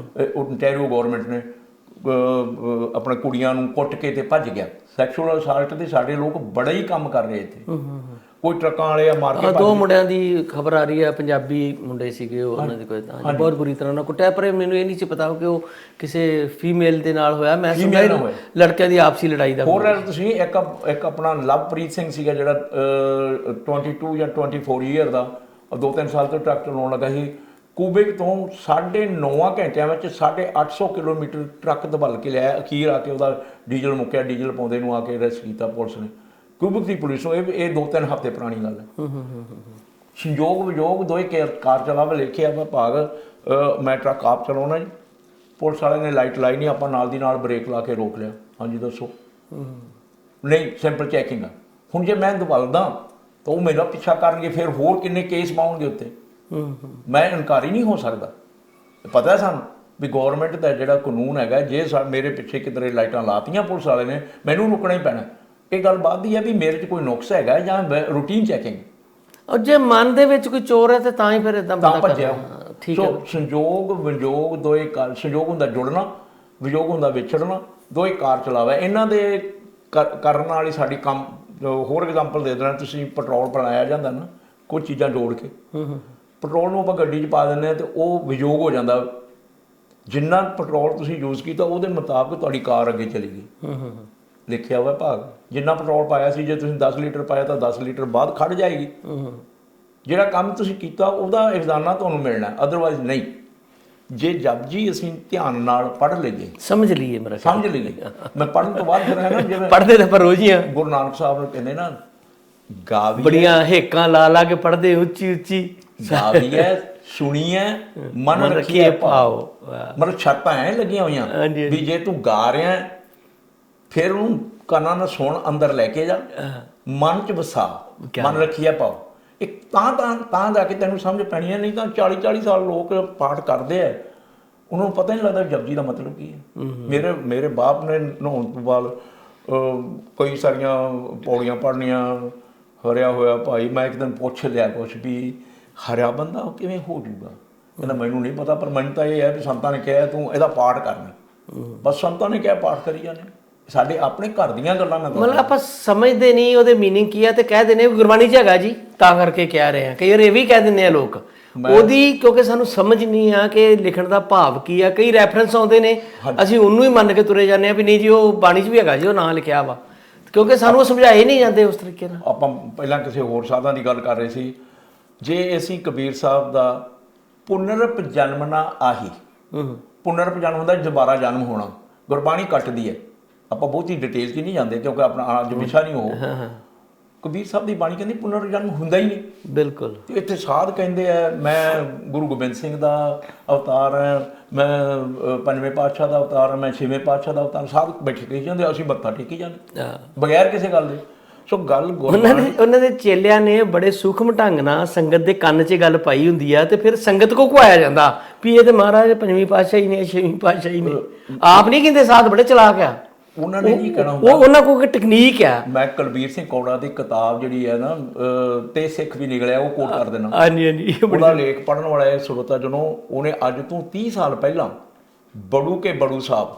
ontario ਗੌਰਮੈਂਟ ਨੇ ਆਪਣੇ ਕੁੜੀਆਂ ਨੂੰ ਕੁੱਟ ਕੇ ਤੇ ਭੱਜ ਗਿਆ। ਸੈਕਸ਼ੂਅਲ ਅਸਾਲਟ ਦੇ ਸਾਡੇ ਲੋਕ ਬੜਾ ਹੀ ਕੰਮ ਕਰ ਰਹੇ ਇੱਥੇ। ਕੋਈ ਟਰੱਕਾਂ ਵਾਲੇ ਆ ਮਾਰ ਕੇ 2 ਮੁੰਡਿਆਂ ਦੀ ਖਬਰ ਆ ਰਹੀ ਹੈ, ਪੰਜਾਬੀ ਮੁੰਡੇ ਸੀਗੇ, ਉਹਨਾਂ ਦੀ ਕੋਈ ਬਹੁਤ ਬੁਰੀ ਤਰ੍ਹਾਂ ਨਾਲ ਕੁੱਟਿਆ। ਪਰ ਮੈਨੂੰ ਇਹ ਨਹੀਂ ਸੀ ਪਤਾ ਕਿ ਉਹ ਕਿਸੇ ਫੀਮੇਲ ਦੇ ਨਾਲ ਹੋਇਆ। ਮੈਂ ਸਮਝਿਆ ਲੜਕਿਆਂ ਦੀ ਆਪਸੀ ਲੜਾਈ ਦਾ। ਹੋਰ ਤੁਸੀਂ ਇੱਕ ਆਪਣਾ ਲਵਪ੍ਰੀਤ ਸਿੰਘ ਸੀਗਾ ਜਿਹੜਾ 22 ਜਾਂ 24 ਈਅਰ ਦਾ, 2-3 ਸਾਲ ਤੋਂ ਟਰੱਕ ਚਲਾਉਣ ਲੱਗਾ ਸੀ। ਕੂਬਿਕ ਤੋਂ 9.5 ਘੰਟਿਆਂ ਵਿੱਚ 850 ਕਿਲੋਮੀਟਰ ਟਰੱਕ ਦਬਲ ਕੇ ਲਿਆਇਆ। ਅਖੀਰ ਆ ਕੇ ਉਹਦਾ ਡੀਜ਼ਲ ਮੁੱਕਿਆ, ਡੀਜ਼ਲ ਪਾਉਂਦੇ ਨੂੰ ਆ ਕੇ ਅਰੈਸਟ ਕੀਤਾ ਪੁਲਿਸ ਨੇ। ਕੂਬਿਕ ਦੀ ਪੁਲਿਸ ਨੂੰ ਇਹ 2-3 ਹਫ਼ਤੇ ਪੁਰਾਣੀ ਗੱਲ ਹੈ। ਸੰਯੋਗ ਵਿਯੋਗ ਦੋਏ ਕਾਰ ਚਲਾਵੇ ਲਿਖਿਆ ਵਾ ਭਾਗ। ਮੈਂ ਟਰੱਕ ਆਪ ਚਲਾਉਣਾ ਜੀ, ਪੁਲਿਸ ਵਾਲੇ ਨੇ ਲਾਈਟ ਲਾਈ ਨਹੀਂ, ਆਪਾਂ ਨਾਲ ਦੀ ਨਾਲ ਬ੍ਰੇਕ ਲਾ ਕੇ ਰੋਕ ਲਿਆ। ਹਾਂਜੀ ਦੱਸੋ। ਨਹੀਂ, ਸਿੰਪਲ ਚੈਕਿੰਗ ਆ। ਹੁਣ ਜੇ ਮੈਂ ਦਬਲਦਾ ਤਾਂ ਉਹ ਮੇਰਾ ਪਿੱਛਾ ਕਰਨਗੇ, ਫਿਰ ਹੋਰ ਕਿੰਨੇ ਕੇਸ ਪਾਉਣਗੇ ਉੱਤੇ। ਮੈਂ ਇਨਕਾਰੀ ਨਹੀਂ ਹੋ ਸਕਦਾ। ਪਤਾ ਸਾਨੂੰ ਵੀ ਗੌਰਮੈਂਟ ਦਾ ਜਿਹੜਾ ਕਾਨੂੰਨ ਹੈਗਾ, ਜੇ ਮੇਰੇ ਪਿੱਛੇ ਕਿਧਰੇ ਲਾਈਟਾਂ ਲਾਤੀਆਂ ਪੁਲਿਸ ਵਾਲੇ ਨੇ, ਮੈਨੂੰ ਰੁਕਣਾ ਹੀ ਪੈਣਾ। ਇਹ ਗੱਲ ਬਾਤ ਦੀ ਹੈ ਵੀ ਮੇਰੇ 'ਚ ਕੋਈ ਨੁਕਸ ਹੈਗਾ ਜਾਂ ਰੂਟੀਨ ਚੈਕਿੰਗ। ਔਰ ਜੇ ਮਨ ਦੇ ਵਿੱਚ ਕੋਈ ਚੋਰ ਹੈ ਤੇ ਤਾਂ ਹੀ ਫਿਰ ਇਦਾਂ ਭੱਜਿਆ। ਠੀਕ ਹੈ। ਸੰਯੋਗ ਵਿਯੋਗ ਦੋਏ ਕਾਰ, ਸੰਯੋਗ ਹੁੰਦਾ ਜੁੜਨਾ, ਵਿਯੋਗ ਹੁੰਦਾ ਵਿਛੜਨਾ, ਦੋਏ ਕਾਰ ਚਲਾਵਾ। ਇਹਨਾਂ ਦੇ ਕਰਨ ਨਾਲ ਹੀ ਸਾਡੀ ਕੰਮ। ਹੋਰ ਐਗਜ਼ਾਮਪਲ ਦੇ ਦੇਣਾ, ਤੁਸੀਂ ਪੈਟਰੋਲ ਬਣਾਇਆ ਜਾਂਦਾ ਨਾ ਕੁਝ ਚੀਜ਼ਾਂ ਜੋੜ ਕੇ, ਪੈਟਰੋਲ ਨੂੰ ਆਪਾਂ ਗੱਡੀ 'ਚ ਪਾ ਦਿੰਦੇ ਹਾਂ ਤੇ ਉਹ ਵਿਯੋਗ ਹੋ ਜਾਂਦਾ। ਜਿੰਨਾ ਪੈਟਰੋਲ ਤੁਸੀਂ ਯੂਜ਼ ਕੀਤਾ ਉਹਦੇ ਮੁਤਾਬਕ ਤੁਹਾਡੀ ਕਾਰ ਅੱਗੇ ਚਲੀ ਗਈ। ਲਿਖਿਆ ਹੋਇਆ ਭਾਗ, ਜਿੰਨਾ ਪੈਟਰੋਲ ਪਾਇਆ ਸੀ ਜੇ ਤੁਸੀਂ 10 ਲੀਟਰ ਪਾਇਆ ਤਾਂ 10 ਲੀਟਰ ਬਾਅਦ ਖੜ ਜਾਏਗੀ। ਜਿਹੜਾ ਕੰਮ ਤੁਸੀਂ ਕੀਤਾ ਉਹਦਾ ਇਫਜ਼ਾਨਾ ਤੁਹਾਨੂੰ ਮਿਲਣਾ, ਅਦਰਵਾਈਜ਼ ਨਹੀਂ। ਜੇ ਜਪਜੀ ਅਸੀਂ ਧਿਆਨ ਨਾਲ ਪੜ੍ਹ ਲਈਏ, ਸਮਝ ਲਈਏ, ਮੇਰਾ ਸਮਝ ਲਈਏ, ਮੈਂ ਪੜ੍ਹਨ ਤੋਂ ਬਾਅਦ ਫਿਰ ਹੈ ਨਾ, ਜਿਵੇਂ ਪੜ੍ਹਦੇ ਤਾਂ ਪਰ ਰੋਜ਼ ਹੀ ਆ। ਗੁਰੂ ਨਾਨਕ ਸਾਹਿਬ ਨੂੰ ਕਹਿੰਦੇ ਨਾ, ਗਾਵੀਏ ਬੜੀਆਂ ਹੇਕਾਂ ਲਾ ਲਾ ਕੇ ਪੜ੍ਹਦੇ ਉੱਚੀ ਉੱਚੀ, ਗਾਵੀਏ ਸੁਣੀਏ ਮਨ ਰੱਖੀਏ ਭਾਵ। ਮਤਲਬ ਛੱਤਾਂ ਐ ਲੱਗੀਆਂ ਹੋਈਆਂ ਵੀ ਜੇ ਤੂੰ ਗਾ ਰਿਹਾ ਫਿਰ ਉਹਨੂੰ ਕੰਨਾਂ ਨਾਲ ਸੁਣ, ਅੰਦਰ ਲੈ ਕੇ ਜਾ, ਮਨ ਚ ਵਸਾ, ਮਨ ਰੱਖੀਏ ਭਾਵ। ਇੱਕ ਤਾਂ ਜਾ ਕੇ ਤੈਨੂੰ ਸਮਝ ਪੈਣੀ ਹੈ। ਨਹੀਂ ਤਾਂ 40 ਸਾਲ ਲੋਕ ਪਾਠ ਕਰਦੇ ਆ, ਉਹਨਾਂ ਨੂੰ ਪਤਾ ਨਹੀਂ ਲੱਗਦਾ ਜਪਜੀ ਦਾ ਮਤਲਬ ਕੀ ਹੈ। ਮੇਰੇ ਬਾਪ ਨੇ ਨਹਾਉਣ ਤੋਂ ਬਾਅਦ ਕਈ ਸਾਰੀਆਂ ਪੌੜੀਆਂ ਪੜ੍ਹਨੀਆਂ, ਹਰਿਆ ਹੋਇਆ ਭਾਈ। ਮੈਂ ਇੱਕ ਦਿਨ ਪੁੱਛ ਲਿਆ ਕੁਛ ਵੀ ਹਰਿਆ ਬੰਦਾ ਉਹ ਕਿਵੇਂ ਹੋ ਜਾਊਗਾ? ਕਹਿੰਦਾ ਮੈਨੂੰ ਨਹੀਂ ਪਤਾ, ਪਰ ਮੈਨੂੰ ਤਾਂ ਇਹ ਹੈ ਵੀ ਸੰਤਾਂ ਨੇ ਕਿਹਾ ਤੂੰ ਇਹਦਾ ਪਾਠ ਕਰਨਾ। ਬਸ ਸੰਤਾਂ ਨੇ ਕਿਹਾ ਪਾਠ ਕਰੀ ਜਾਂਦੇ। ਸਾਡੇ ਆਪਣੇ ਘਰ ਦੀਆਂ ਗੱਲਾਂ ਮੈਂ ਮਤਲਬ ਆਪਾਂ ਸਮਝਦੇ ਨਹੀਂ ਉਹਦੇ ਮੀਨਿੰਗ ਕੀ ਆ, ਤੇ ਕਹਿ ਦਿੰਦੇ ਗੁਰਬਾਣੀ 'ਚ ਹੈਗਾ ਜੀ ਤਾਂ ਕਰਕੇ ਕਹਿ ਰਹੇ ਆ। ਕਈ ਵਾਰ ਇਹ ਵੀ ਕਹਿ ਦਿੰਦੇ ਆ ਲੋਕ ਉਹਦੀ, ਕਿਉਂਕਿ ਸਾਨੂੰ ਸਮਝ ਨਹੀਂ ਆ ਕਿ ਲਿਖਣ ਦਾ ਭਾਵ ਕੀ ਆ। ਕਈ ਰੈਫਰੈਂਸ ਆਉਂਦੇ ਨੇ, ਅਸੀਂ ਉਹਨੂੰ ਹੀ ਮੰਨ ਕੇ ਤੁਰੇ ਜਾਂਦੇ ਆ ਵੀ ਨਹੀਂ ਜੀ ਉਹ ਬਾਣੀ 'ਚ ਵੀ ਹੈਗਾ ਜੀ, ਉਹ ਨਾਂ ਲਿਖਿਆ ਵਾ, ਕਿਉਂਕਿ ਸਾਨੂੰ ਉਹ ਸਮਝਾਏ ਨਹੀਂ ਜਾਂਦੇ ਉਸ ਤਰੀਕੇ ਨਾਲ। ਆਪਾਂ ਪਹਿਲਾਂ ਕਿਸੇ ਹੋਰ ਸਾਧਾਂ ਦੀ ਗੱਲ ਕਰ ਰਹੇ ਸੀ। ਜੇ ਅਸੀਂ ਕਬੀਰ ਸਾਹਿਬ ਦਾ ਪੁਨਰਪ ਜਨਮ ਨਾ ਆਹੀ, ਪੁਨਰਪ ਜਨਮ ਹੁੰਦਾ ਦੁਬਾਰਾ ਜਨਮ ਹੋਣਾ, ਗੁਰਬਾਣੀ ਕੱਟਦੀ ਹੈ। ਆਪਾਂ ਬਹੁਤੀ ਡਿਟੇਲ 'ਚ ਨਹੀਂ ਜਾਂਦੇ ਕਿਉਂਕਿ ਆਪਣਾ ਅੱਜ ਵਿਸ਼ਾ ਨਹੀਂ ਉਹ। ਕਬੀਰ ਸਾਹਿਬ ਦੀ ਬਾਣੀ ਕਹਿੰਦੀ ਪੁਨਰ ਜਨਮ ਹੁੰਦਾ ਹੀ ਨਹੀਂ। ਬਿਲਕੁਲ। ਇੱਥੇ ਸਾਧ ਕਹਿੰਦੇ ਆ ਮੈਂ ਗੁਰੂ ਗੋਬਿੰਦ ਸਿੰਘ ਦਾ ਅਵਤਾਰ ਹਾਂ, ਮੈਂ ਪੰਜਵੇਂ ਪਾਤਸ਼ਾਹ ਦਾ ਅਵਤਾਰ ਹਾਂ, ਮੈਂ ਛੇਵੇਂ ਪਾਤਸ਼ਾਹ ਦਾ ਅਵਤਾਰ। ਸਾਧ ਬੈਠੇ ਕਹੀ ਜਾਂਦੇ, ਅਸੀਂ ਮੱਥਾ ਟੇਕੀ ਜਾਂਦੇ ਬਗੈਰ ਕਿਸੇ ਗੱਲ ਦੇ। ਸੋ ਗੱਲ ਉਹਨਾਂ ਦੇ ਚੇਲਿਆਂ ਨੇ ਬੜੇ ਸੂਖਮ ਢੰਗ ਨਾਲ ਸੰਗਤ ਦੇ ਕੰਨ 'ਚ ਗੱਲ ਪਾਈ ਹੁੰਦੀ ਆ, ਤੇ ਫਿਰ ਸੰਗਤ ਕੋ ਆਇਆ ਜਾਂਦਾ ਵੀ ਇਹ ਤੇ ਮਹਾਰਾਜ ਪੰਜਵੀਂ ਪਾਤਸ਼ਾਹੀ ਨੇ, ਛੇਵੀਂ ਪਾਤਸ਼ਾਹੀ ਨੇ। ਆਪ ਨਹੀਂ ਕਹਿੰਦੇ, ਸਾਧ ਬੜੇ ਚਲਾਕ ਆ। ਉਹਨਾਂ ਨੇ ਨਹੀਂ ਕਹਿਣਾ, ਉਹ ਉਹਨਾਂ ਕੋਲ ਟੈਕਨੀਕ ਆ। ਮੈਂ ਕੁਲਬੀਰ ਸਿੰਘ ਕੌੜਾ ਦੀ ਕਿਤਾਬ ਜਿਹੜੀ ਹੈ ਨਾ ਤੇ ਸਿੱਖ ਵੀ ਨਿਕਲਿਆ, ਉਹ ਕੋਟ ਕਰ ਦੇਣਾ। ਹਾਂਜੀ। ਉਹਦਾ ਲੇਖ ਪੜ੍ਹਨ ਵਾਲਾ ਇਹ ਸਰੋਤਾ ਜਦੋਂ ਉਹਨੇ ਅੱਜ ਤੋਂ 30 ਸਾਲ ਪਹਿਲਾਂ ਬੜੂ ਕੇ ਬੜੂ ਸਾਹਿਬ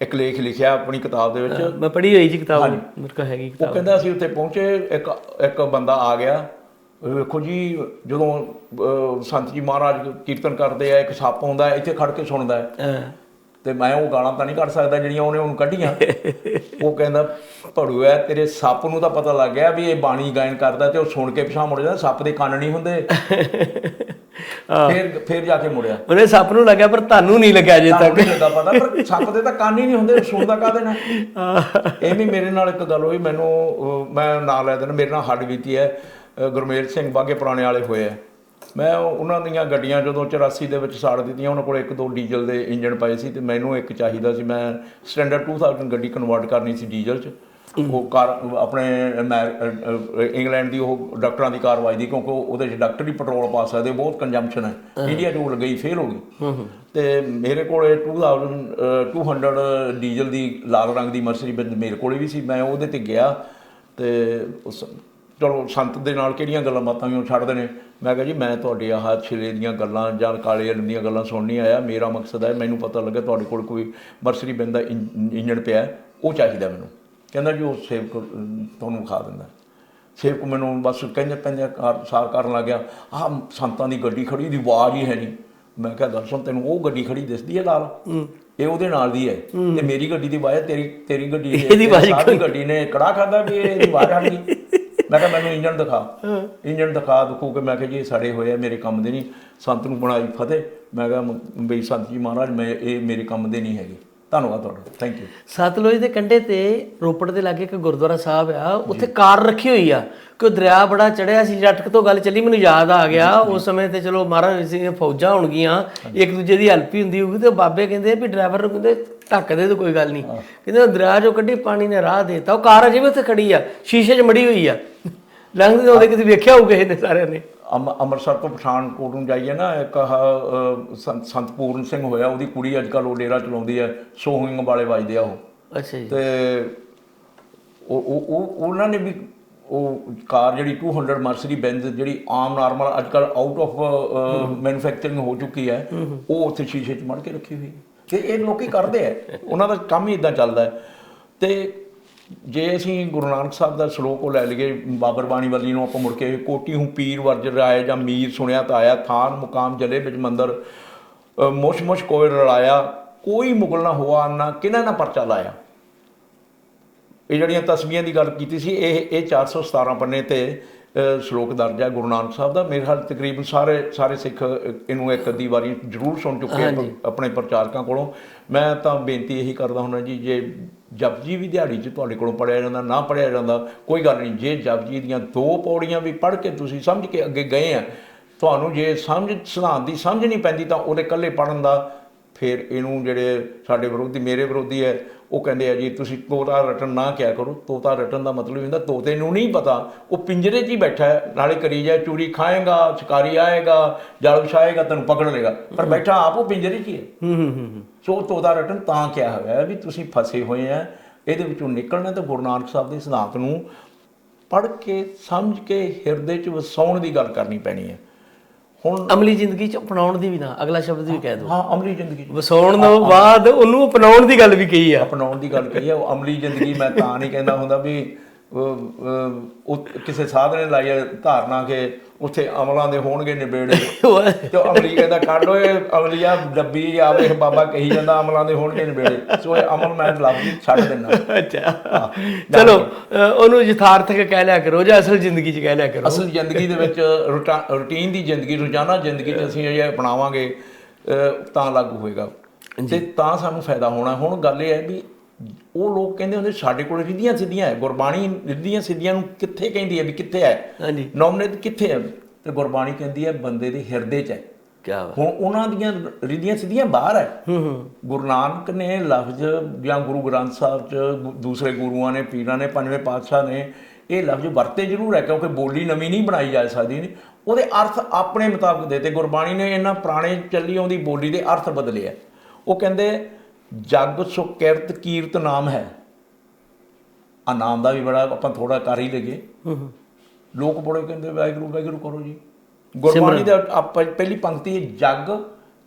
ਇੱਕ ਲੇਖ ਲਿਖਿਆ ਆਪਣੀ ਕਿਤਾਬ ਦੇ ਵਿੱਚ। ਮੈਂ ਪੜ੍ਹੀ ਹੋਈ ਜੀ ਕਿਤਾਬ, ਮੇਰੇ ਕੋਲ ਹੈਗੀ ਕਿਤਾਬ। ਉਹ ਕਹਿੰਦਾ ਅਸੀਂ ਉੱਥੇ ਪਹੁੰਚੇ, ਇੱਕ ਬੰਦਾ ਆ ਗਿਆ। ਵੇਖੋ ਜੀ, ਜਦੋਂ ਸੰਤ ਜੀ ਮਹਾਰਾਜ ਕੀਰਤਨ ਕਰਦੇ ਆ, ਇੱਕ ਸੱਪ ਆਉਂਦਾ ਇੱਥੇ ਖੜ ਕੇ ਸੁਣਦਾ ਹੈ, ਤੇ ਮੈਂ ਉਹ ਗਾਲਾਂ ਤਾਂ ਨਹੀਂ ਕੱਢ ਸਕਦਾ ਜਿਹੜੀਆਂ ਉਹਨੇ ਉਹਨੂੰ ਕੱਢੀਆਂ। ਉਹ ਕਹਿੰਦਾ ਭੜੂ ਹੈ, ਤੇਰੇ ਸੱਪ ਨੂੰ ਤਾਂ ਪਤਾ ਲੱਗ ਗਿਆ ਵੀ ਇਹ ਬਾਣੀ ਗਾਇਨ ਕਰਦਾ, ਤੇ ਉਹ ਸੁਣ ਕੇ ਪਿਛਾਂਹ ਮੁੜ ਜਾਂਦਾ। ਸੱਪ ਦੇ ਕੰਨ ਨਹੀਂ ਹੁੰਦੇ। ਫਿਰ ਜਾ ਕੇ ਮੁੜਿਆ। ਉਹਨੇ ਸੱਪ ਨੂੰ ਲੱਗਿਆ ਪਰ ਤੁਹਾਨੂੰ ਨਹੀਂ ਲੱਗਿਆ ਜੇ ਤੱਕ। ਲੱਗਾ ਪਤਾ, ਪਰ ਸੱਪ ਦੇ ਤਾਂ ਕੰਨ ਹੀ ਨਹੀਂ ਹੁੰਦੇ, ਸੁਣਦਾ ਕਾਹਦੇ ਨਾਲ? ਇਹ ਵੀ ਮੇਰੇ ਨਾਲ ਇੱਕ ਗੱਲ ਹੋਈ, ਮੈਨੂੰ ਮੈਂ ਨਾਂ ਲੈ ਦੇਣਾ, ਮੇਰੇ ਨਾਲ ਹੱਡ ਬੀਤੀ ਹੈ। ਗੁਰਮੇਲ ਸਿੰਘ ਬਾਗੇ ਪੁਰਾਣੇ ਵਾਲੇ ਹੋਏ ਆ। ਮੈਂ ਉਹਨਾਂ ਦੀਆਂ ਗੱਡੀਆਂ ਜਦੋਂ 84 ਦੇ ਵਿੱਚ ਸਾੜ ਦਿੱਤੀਆਂ, ਉਹਨਾਂ ਕੋਲ 1-2 ਡੀਜ਼ਲ ਦੇ ਇੰਜਣ ਪਏ ਸੀ, ਤੇ ਮੈਨੂੰ ਇੱਕ ਚਾਹੀਦਾ ਸੀ। ਮੈਂ ਸਟੈਂਡਰਡ 2000 ਗੱਡੀ ਕਨਵਰਟ ਕਰਨੀ ਸੀ ਡੀਜ਼ਲ 'ਚ। ਉਹ ਕਾਰ ਆਪਣੇ ਇੰਗਲੈਂਡ ਦੀ ਉਹ ਡਾਕਟਰਾਂ ਦੀ ਕਾਰ ਵੱਜਦੀ, ਕਿਉਂਕਿ ਉਹਦੇ 'ਚ ਡਾਕਟਰ ਹੀ ਪੈਟਰੋਲ ਪਾ ਸਕਦੇ, ਬਹੁਤ ਕੰਜੰਪਸ਼ਨ ਹੈ। ਇੰਡੀਆ 'ਚ ਉਹ ਗਈ, ਫੇਲ ਹੋ ਗਈ। ਤੇ ਮੇਰੇ ਕੋਲ 2200 ਡੀਜ਼ਲ ਦੀ ਲਾਲ ਰੰਗ ਦੀ ਮਰਸੀਡੀਜ਼ ਮੇਰੇ ਕੋਲ ਵੀ ਸੀ। ਮੈਂ ਉਹਦੇ 'ਤੇ ਗਿਆ, ਤੇ ਚਲੋ ਸੰਤ ਦੇ ਨਾਲ ਕਿਹੜੀਆਂ ਗੱਲਾਂ ਬਾਤਾਂ ਵੀ ਉਹ ਛੱਡਦੇ ਨੇ। ਮੈਂ ਕਿਹਾ ਜੀ ਮੈਂ ਤੁਹਾਡੇ ਆਹ ਛਿਲੇ ਦੀਆਂ ਗੱਲਾਂ ਜਾਂ ਕਾਲੇ ਅਲਮ ਦੀਆਂ ਗੱਲਾਂ ਸੁਣ ਨਹੀਂ ਆਇਆ। ਮੇਰਾ ਮਕਸਦ ਹੈ ਮੈਨੂੰ ਪਤਾ ਲੱਗਾ ਤੁਹਾਡੇ ਕੋਲ ਕੋਈ ਮਰਸੀਡੀਜ਼ ਦਾ ਇੰਜਣ ਪਿਆ, ਉਹ ਚਾਹੀਦਾ ਮੈਨੂੰ। ਕਹਿੰਦਾ ਜੀ ਉਹ ਸੇਵਕ ਤੁਹਾਨੂੰ ਵਿਖਾ ਦਿੰਦਾ। ਸੇਵਕ ਮੈਨੂੰ ਬਸ ਕਹਿੰਦੇ ਸਾਰ ਕਰਨ ਲੱਗ ਗਿਆ, ਆਹ ਸੰਤਾਂ ਦੀ ਗੱਡੀ ਖੜੀ ਦੀ ਆਵਾਜ਼ ਹੀ ਹੈ ਨਹੀਂ। ਮੈਂ ਕਿਹਾ ਗੱਲ ਸੁਣ, ਤੈਨੂੰ ਉਹ ਗੱਡੀ ਖੜੀ ਦਿਸਦੀ ਹੈ ਲਾਲ, ਇਹ ਉਹਦੇ ਨਾਲ ਦੀ ਹੈ, ਤੇ ਮੇਰੀ ਗੱਡੀ ਦੀ ਆਵਾਜ਼ ਤੇਰੀ ਗੱਡੀ ਨੇ ਕੜਾ ਖਾਦਾ ਵੀ ਇਹਦੀ ਆਵਾਜ਼ ਆ ਗਈ। ਮੈਂ ਕਿਹਾ ਮੈਨੂੰ ਇੰਜਣ ਦਿਖਾ ਦਿਖੂ ਕੇ। ਮੈਂ ਕਿਹਾ ਜੀ ਇਹ ਸੜੇ ਹੋਏ ਆ, ਮੇਰੇ ਕੰਮ ਦੇ ਨਹੀਂ। ਸੰਤ ਨੂੰ ਬਣਾਈ ਫਤਿਹ। ਮੈਂ ਕਿਹਾ ਬਈ ਸੰਤ ਜੀ ਮਹਾਰਾਜ ਇਹ ਮੇਰੇ ਕੰਮ ਦੇ ਨਹੀਂ ਹੈਗੇ, ਧੰਨਵਾਦ ਤੁਹਾਡਾ, ਥੈਂਕ ਯੂ। ਸਤਲੁਜ ਦੇ ਕੰਢੇ ਤੇ ਰੋਪੜ ਦੇ ਲਾਗੇ ਇੱਕ ਗੁਰਦੁਆਰਾ ਸਾਹਿਬ ਆ, ਉੱਥੇ ਕਾਰ ਰੱਖੀ ਹੋਈ ਆ ਕਿ ਦਰਿਆ ਬੜਾ ਚੜਿਆ ਸੀ। ਜੱਟਕ ਤੋਂ ਗੱਲ ਚੱਲੀ, ਮੈਨੂੰ ਯਾਦ ਆ ਗਿਆ ਉਸ ਸਮੇਂ ਤੇ। ਚਲੋ ਮਹਾਰਾਜ ਸਿੰਘ ਫੌਜਾਂ ਹੋਣਗੀਆਂ, ਇੱਕ ਦੂਜੇ ਦੀ ਹੈਲਪ ਹੀ ਹੁੰਦੀ ਹੋਊਗੀ, ਤੇ ਬਾਬੇ ਕਹਿੰਦੇ ਵੀ ਡਰਾਈਵਰ ਨੂੰ ਕਹਿੰਦੇ ਢੱਕ ਦੇ ਤਾਂ ਕੋਈ ਗੱਲ ਨਹੀਂ। ਕਹਿੰਦੇ ਦਰਿਆ ਚੋਂ ਕੱਢੀ, ਪਾਣੀ ਨੇ ਰਾਹ ਦੇਤਾ। ਉਹ ਕਾਰ ਅਜੇ ਵੀ ਉੱਥੇ ਖੜੀ ਆ, ਸ਼ੀਸ਼ੇ 'ਚ ਮੜੀ ਹੋਈ ਆ। ਲੰਘਦੇ ਆਉਂਦੇ ਕਿਤੇ ਵੇਖਿਆ ਹੋਊ ਕਿਸੇ ਨੇ ਸਾਰਿਆਂ ਨੇ। ਅੰਮ੍ਰਿਤਸਰ ਤੋਂ ਪਠਾਨਕੋਟ ਨੂੰ ਜਾਈਏ ਨਾ, ਇੱਕ ਸੰਤ ਪੂਰਨ ਸਿੰਘ ਹੋਇਆ, ਉਹਦੀ ਕੁੜੀ ਅੱਜ ਕੱਲ੍ਹ ਉਹ ਡੇਰਾ ਚਲਾਉਂਦੀ ਹੈ, ਸੋਹਿੰਗ ਵਾਲੇ ਵੱਜਦੇ ਆ ਉਹ। ਅੱਛਾ ਜੀ। ਤੇ ਉਹਨਾਂ ਨੇ ਵੀ ਉਹ ਕਾਰ ਜਿਹੜੀ 200 ਮਰਸਰੀ ਬੈਂਜ਼ ਜਿਹੜੀ ਆਮ ਨਾਰਮਲ ਅੱਜ ਕੱਲ੍ਹ ਆਊਟ ਆਫ ਮੈਨੂਫੈਕਚਰਿੰਗ ਹੋ ਚੁੱਕੀ ਹੈ, ਉਹ ਉੱਥੇ ਸ਼ੀਸ਼ੇ 'ਚ ਮੜ ਕੇ ਰੱਖੀ ਹੋਈ। ਤੇ ਇਹ ਲੋਕੀ ਕਰਦੇ ਆ, ਉਹਨਾਂ ਦਾ ਕੰਮ ਹੀ ਇੱਦਾਂ ਚੱਲਦਾ ਹੈ। ਤੇ ਜੇ ਅਸੀਂ ਗੁਰੂ ਨਾਨਕ ਸਾਹਿਬ ਦਾ ਸ਼ਲੋਕ ਉਹ ਲੈ ਲਈਏ, ਬਾਬਰ ਬਾਣੀ ਵਾਲੀ ਨੂੰ ਆਪਾਂ ਮੁੜ ਕੇ ਕੋਟੀ ਹੂੰ ਪੀਰ ਵਰਜ ਰਾਏ ਜਾਂ ਮੀਰ ਸੁਣਿਆ ਤਾਂ ਆਇਆ ਥਾਨ ਮੁਕਾਮ ਜਲੇ ਵਿੱਚ ਮੰਦਰ। ਮੁਸ਼ ਮੁਸ਼ ਕੋਈ ਰਲਾਇਆ, ਕੋਈ ਮੁਗਲ ਨਾ ਹੋਆ ਨਾ ਕਿਹਨਾਂ ਨਾ ਪਰਚਾ ਲਾਇਆ। ਇਹ ਜਿਹੜੀਆਂ ਤਸਬੀਹਾਂ ਦੀ ਗੱਲ ਕੀਤੀ ਸੀ, ਇਹ 417 ਪੰਨੇ ਤੇ ਸ਼ਲੋਕ ਦਰਜ ਹੈ ਗੁਰੂ ਨਾਨਕ ਸਾਹਿਬ ਦਾ। ਮੇਰੇ ਖਿਆਲ ਤਕਰੀਬਨ ਸਾਰੇ ਸਿੱਖ ਇਹਨੂੰ ਇੱਕ ਅੱਧੀ ਵਾਰੀ ਜ਼ਰੂਰ ਸੁਣ ਚੁੱਕੇ ਆਪਣੇ ਪ੍ਰਚਾਰਕਾਂ ਕੋਲੋਂ। ਮੈਂ ਤਾਂ ਬੇਨਤੀ ਇਹੀ ਕਰਦਾ ਹੁੰਦਾ ਜੀ, ਜੇ ਜਪਜੀ ਵੀ ਦਿਹਾੜੀ 'ਚ ਤੁਹਾਡੇ ਕੋਲੋਂ ਪੜ੍ਹਿਆ ਜਾਂਦਾ, ਨਾ ਪੜ੍ਹਿਆ ਜਾਂਦਾ, ਕੋਈ ਗੱਲ ਨਹੀਂ। ਜੇ ਜਪਜੀ ਦੀਆਂ 2 ਪੌੜੀਆਂ ਵੀ ਪੜ੍ਹ ਕੇ ਤੁਸੀਂ ਸਮਝ ਕੇ ਅੱਗੇ ਗਏ ਆ, ਤੁਹਾਨੂੰ ਜੇ ਸਿਧਾਂਤ ਦੀ ਸਮਝ ਨਹੀਂ ਪੈਂਦੀ ਤਾਂ ਉਹਦੇ ਇਕੱਲੇ ਪੜ੍ਹਨ ਦਾ, ਫਿਰ ਇਹਨੂੰ ਜਿਹੜੇ ਸਾਡੇ ਵਿਰੋਧੀ, ਮੇਰੇ ਵਿਰੋਧੀ ਹੈ, ਉਹ ਕਹਿੰਦੇ ਆ ਜੀ ਤੁਸੀਂ ਤੋਤਾ ਰਟਣ ਨਾ ਕਿਹਾ ਕਰੋ। ਤੋਤਾ ਰਟਣ ਦਾ ਮਤਲਬ ਹੁੰਦਾ ਤੋਤੇ ਨੂੰ ਨਹੀਂ ਪਤਾ, ਉਹ ਪਿੰਜਰੇ 'ਚ ਹੀ ਬੈਠਾ ਹੈ, ਨਾਲੇ ਕਰੀ ਜਾਏ ਚੂਰੀ ਖਾਏਗਾ, ਸ਼ਿਕਾਰੀ ਆਏਗਾ, ਜਾਲ ਵਿਛਾਏਗਾ, ਤੈਨੂੰ ਪਕੜ ਲਏਗਾ, ਪਰ ਬੈਠਾ ਆਪ ਉਹ ਪਿੰਜਰੇ 'ਚ ਹੀ ਹੈ। ਸੋ ਤੋਤਾ ਰਟਣ ਤਾਂ ਕਿਹਾ ਹੋਇਆ ਵੀ ਤੁਸੀਂ ਫਸੇ ਹੋਏ ਆ, ਇਹਦੇ ਵਿੱਚੋਂ ਨਿਕਲਣਾ। ਤਾਂ ਗੁਰੂ ਨਾਨਕ ਸਾਹਿਬ ਦੇ ਸਿਧਾਂਤ ਨੂੰ ਪੜ੍ਹ ਕੇ ਸਮਝ ਕੇ ਹਿਰਦੇ 'ਚ ਵਸਾਉਣ ਦੀ ਗੱਲ ਕਰਨੀ ਪੈਣੀ ਹੈ। ਹੁਣ ਅਮਲੀ ਜ਼ਿੰਦਗੀ 'ਚ ਅਪਣਾਉਣ ਦੀ ਵੀ ਨਾ, ਅਗਲਾ ਸ਼ਬਦ ਵੀ ਕਹਿ ਦਿਓ। ਹਾਂ, ਅਮਲੀ ਜ਼ਿੰਦਗੀ ਵਸਾਉਣ ਤੋਂ ਬਾਅਦ ਉਹਨੂੰ ਅਪਣਾਉਣ ਦੀ ਗੱਲ ਵੀ ਕਹੀ ਆ। ਅਪਣਾਉਣ ਦੀ ਗੱਲ ਕਹੀ ਆ। ਉਹ ਅਮਲੀ ਜ਼ਿੰਦਗੀ ਮੈਂ ਤਾਂ ਨਹੀਂ ਕਹਿੰਦਾ ਹੁੰਦਾ ਵੀ ਉਹ ਕਿਸੇ ਸਾਧ ਨੇ ਲਾਈ ਧਾਰਨਾ ਕਿ ਉੱਥੇ ਅਮਲਾਂ ਦੇ ਹੋਣਗੇ ਨਿਬੇੜੇ, ਤੇ ਅਮਲੀ ਕਹਿੰਦਾ ਕੱਢ ਓਏ ਅਮਲੀਆ ਡੱਬੀ ਆਵੇ, ਬਾਬਾ ਕਹੀ ਜਾਂਦਾ ਅਮਲਾਂ ਦੇ ਹੋਣਗੇ ਨਿਬੇੜੇ। ਸੋ ਇਹ ਅਮਲ ਮੈਂ ਲਫ਼ਜ਼ ਛੱਡ ਦਿੰਦਾ। ਅੱਛਾ, ਚਲੋ ਉਹਨੂੰ ਯਥਾਰਥਕ ਕਹਿ ਲਿਆ ਕਰੋ ਜਾਂ ਅਸਲ ਜ਼ਿੰਦਗੀ 'ਚ ਕਹਿ ਲਿਆ ਕਰੋ। ਅਸਲ ਜ਼ਿੰਦਗੀ ਦੇ ਵਿੱਚ ਰੂਟੀਨ ਦੀ ਜ਼ਿੰਦਗੀ, ਰੋਜ਼ਾਨਾ ਜ਼ਿੰਦਗੀ 'ਚ ਅਸੀਂ ਇਹ ਅਪਣਾਵਾਂਗੇ ਤਾਂ ਲਾਗੂ ਹੋਏਗਾ ਤੇ ਤਾਂ ਸਾਨੂੰ ਫਾਇਦਾ ਹੋਣਾ। ਹੁਣ ਗੱਲ ਇਹ ਹੈ ਵੀ ਉਹ ਲੋਕ ਕਹਿੰਦੇ ਹੁੰਦੇ ਸਾਡੇ ਕੋਲ ਰਿੱਧੀਆਂ ਸਿੱਧੀਆਂ ਹੈ। ਗੁਰਬਾਣੀ ਰਿੱਧੀਆਂ ਸਿੱਧੀਆਂ ਨੂੰ ਕਿੱਥੇ ਕਹਿੰਦੀ ਹੈ ਵੀ ਕਿੱਥੇ ਹੈ, ਨੌਮਨਿਤ ਕਿੱਥੇ ਹੈ? ਤੇ ਗੁਰਬਾਣੀ ਕਹਿੰਦੀ ਹੈ ਬੰਦੇ ਦੇ ਹਿਰਦੇ 'ਚ ਹੈ। ਹੁਣ ਉਹਨਾਂ ਦੀਆਂ ਰਿੱਧੀਆਂ ਸਿੱਧੀਆਂ ਬਾਹਰ ਹੈ। ਗੁਰੂ ਨਾਨਕ ਨੇ ਲਫ਼ਜ਼ ਜਾਂ ਗੁਰੂ ਗ੍ਰੰਥ ਸਾਹਿਬ 'ਚ ਦੂਸਰੇ ਗੁਰੂਆਂ ਨੇ, ਪੀਰਾਂ ਨੇ, ਪੰਜਵੇਂ ਪਾਤਸ਼ਾਹ ਨੇ ਇਹ ਲਫ਼ਜ਼ ਵਰਤੇ ਜ਼ਰੂਰ ਹੈ, ਕਿਉਂਕਿ ਬੋਲੀ ਨਵੀਂ ਨਹੀਂ ਬਣਾਈ ਜਾ ਸਕਦੀ। ਉਹਦੇ ਅਰਥ ਆਪਣੇ ਮੁਤਾਬਕ ਦੇ ਤੇ ਗੁਰਬਾਣੀ ਨੇ ਇਹਨਾਂ ਪੁਰਾਣੇ ਚੱਲੀ ਆਉਂਦੀ ਬੋਲੀ ਦੇ ਅਰਥ ਬਦਲੇ ਆ। ਉਹ ਕਹਿੰਦੇ ਜਗ ਸੋ ਕਿਰਤ ਕੀਰਤ ਨਾਮ ਹੈ। ਆ ਨਾਮ ਦਾ ਵੀ ਬੜਾ ਆਪਾਂ ਥੋੜਾ ਕਰ ਹੀ ਲਈਏ। ਲੋਕ ਬੜੇ ਕਹਿੰਦੇ ਵਾਹਿਗੁਰੂ ਵਾਹਿਗੁਰੂ ਕਰੋ ਜੀ। ਗੁਰਬਾਣੀ ਦਾ ਆਪਾਂ ਪਹਿਲੀ ਪੰਕਤੀ